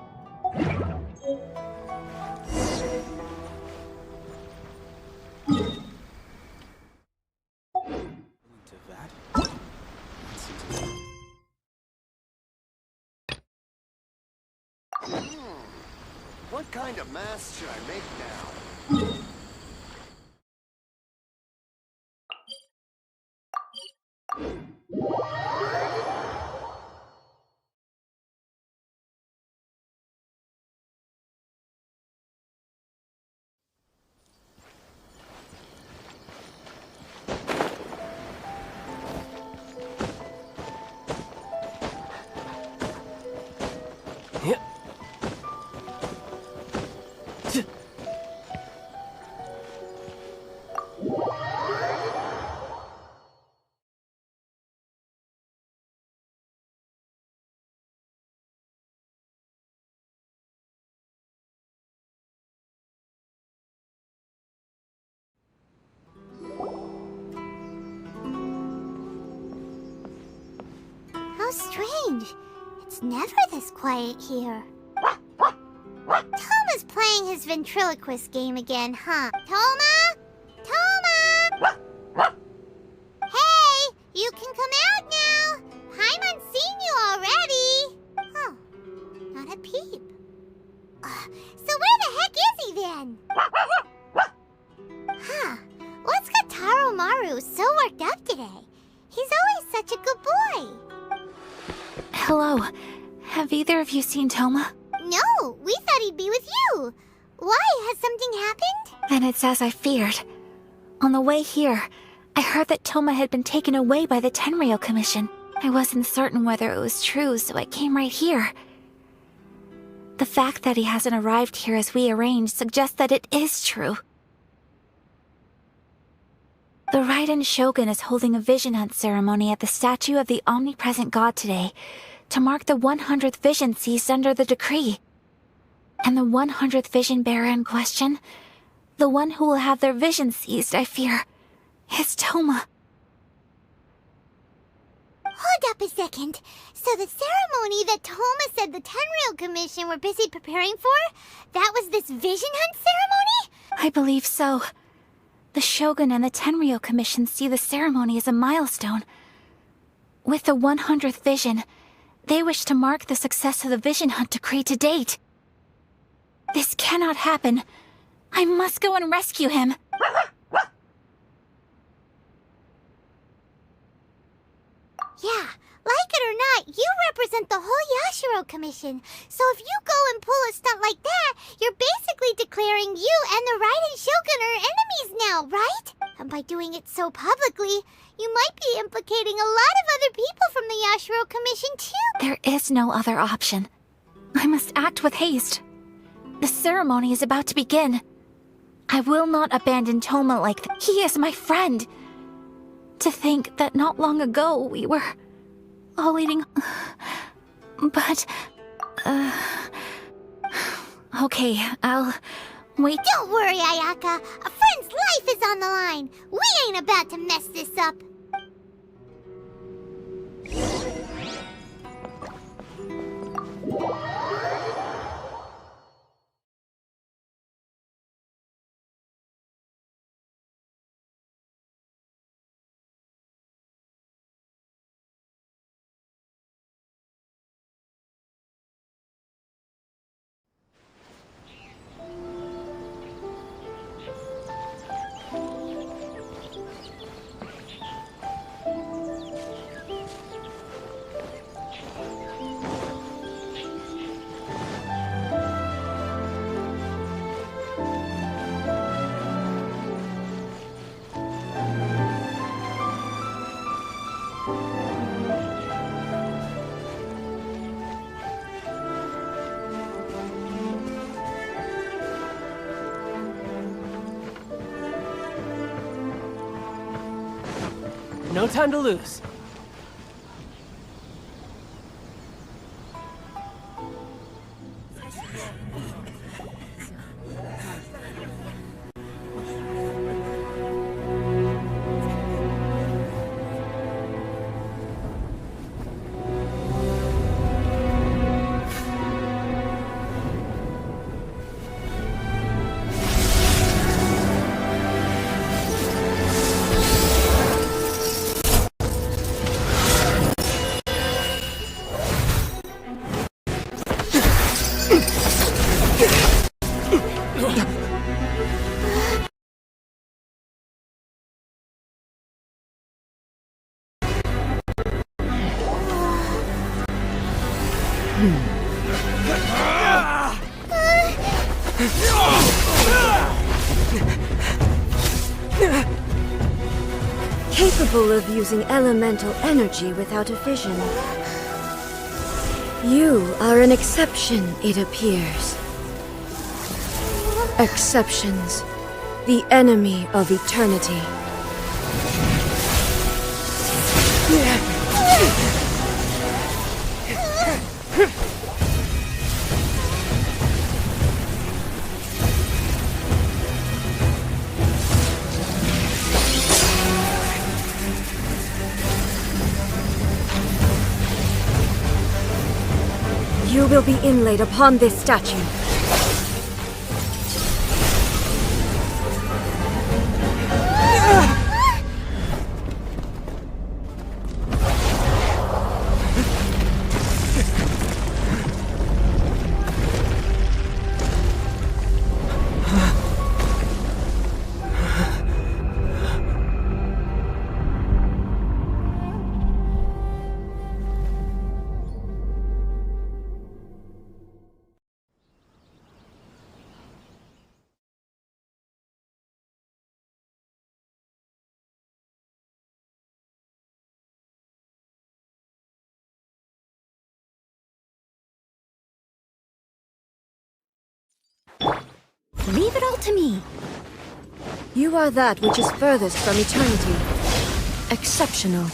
What kind of mask should I make now? How strange. It's never this quiet here. Toma's playing his ventriloquist game again, huh? Toma? Toma! Hey, you can come out now. Paimon's seen you already. Oh, not a peep. So where the heck is he then? Huh, what's got Taro Maru so worked up today? He's always such a good boy. Hello. Have either of you seen Toma? No, we thought he'd be with you. Why? Has something happened? Then it's as I feared. On the way here, I heard that Toma had been taken away by the Tenryou Commission. I wasn't certain whether it was true, so I came right here. The fact that he hasn't arrived here as we arranged suggests that it is true. The Raiden Shogun is holding a vision hunt ceremony at the statue of the omnipresent god today, to mark the 100th vision seized under the decree. And the 100th vision bearer in question, the one who will have their vision seized, I fear, is Toma. Hold up a second. So the ceremony that Toma said the Tenryou Commission were busy preparing for, that was this vision hunt ceremony? I believe so. The Shogun and the Tenryou Commission see the ceremony as a milestone. With the 100th vision, they wish to mark the success of the vision hunt decree to date. This cannot happen. I must go and rescue him. Yeah, like it or not, you represent the whole Yashiro Commission. So if you go and pull a stunt like that, you're basically declaring you and the Raiden Shogun are enemies now, right? And by doing it so publicly, you might be implicating a lot of other people from the Yashiro Commission too. There is no other option. I must act with haste. The ceremony is about to begin. I will not abandon Toma like that. He is my friend. To think that not long ago we were all eating... But... Okay, I'll... wait. Don't worry, Ayaka. A friend's life is on the line. We ain't about to mess this up. No time to lose. Capable of using elemental energy without a fission. You are an exception, it appears. Exceptions, the enemy of eternity. You will be inlaid upon this statue. Leave it all to me. You are that which is furthest from eternity. Exceptional.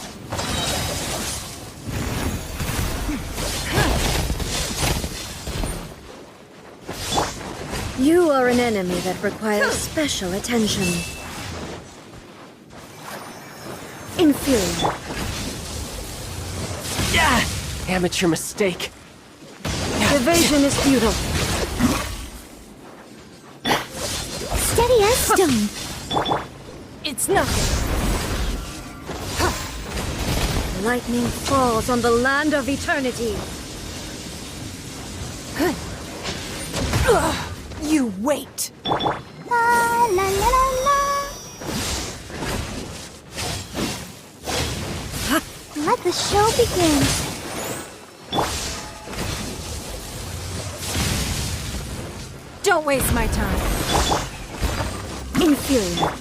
You are an enemy that requires special attention. Inferior. Amateur mistake. Evasion is futile. Steady as stone. It's nothing. Lightning falls on the land of eternity. You wait. La la la la la. Let the show begin. Don't waste my time. Inferior.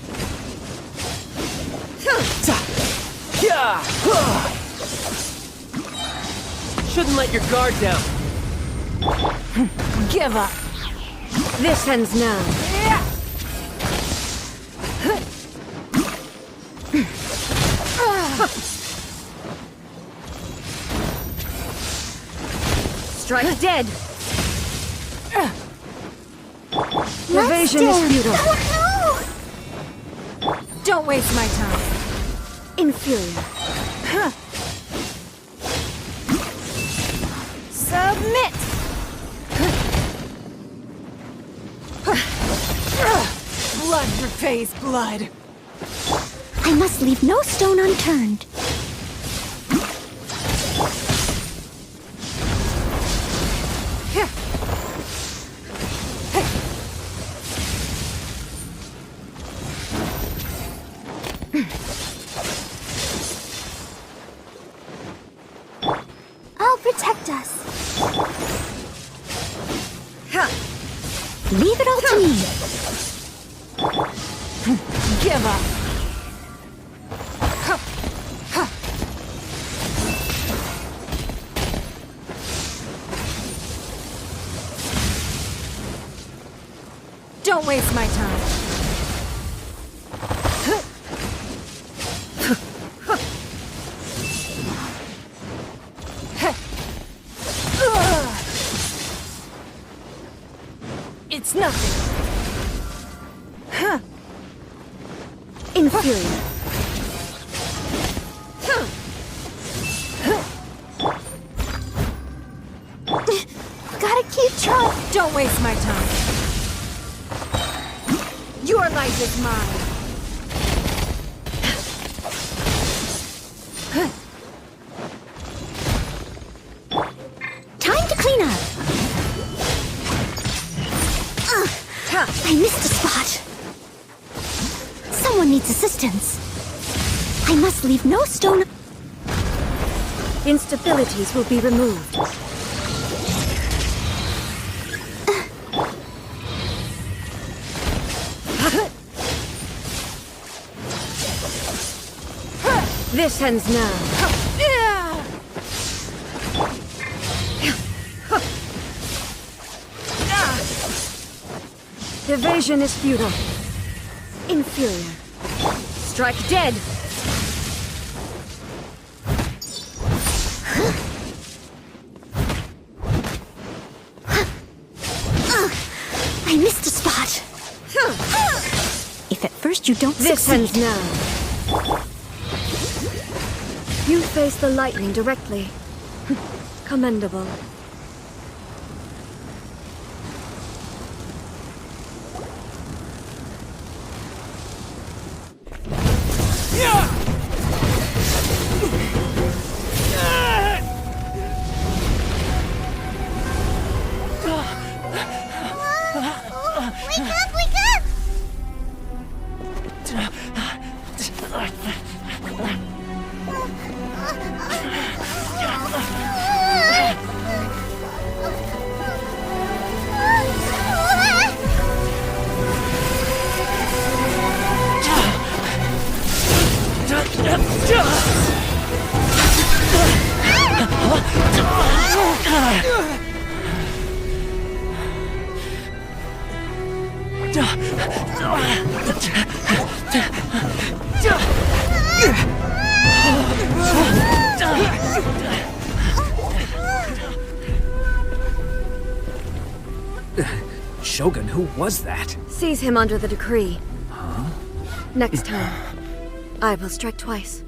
Shouldn't let your guard down. Give up. This ends now. Strike dead! Evasion is futile. Don't waste my time. Inferior. Submit! Blood repays blood. I must leave no stone unturned. I'll protect us. Leave it all to me. Give up. Don't waste my time. It's nothing. Inferior. Gotta keep trying. Don't waste my time. Your life is mine. Time to clean up. I missed a spot. Someone needs assistance. I must leave no stone. Instabilities will be removed. This ends now. Evasion is futile. Inferior. Strike dead! I missed a spot. If at first you don't This succeed... ends now. You face the lightning directly. Commendable. Wake up, wake up! Shogun, who was that? Seize him under the decree. Huh? Next time, I will strike twice.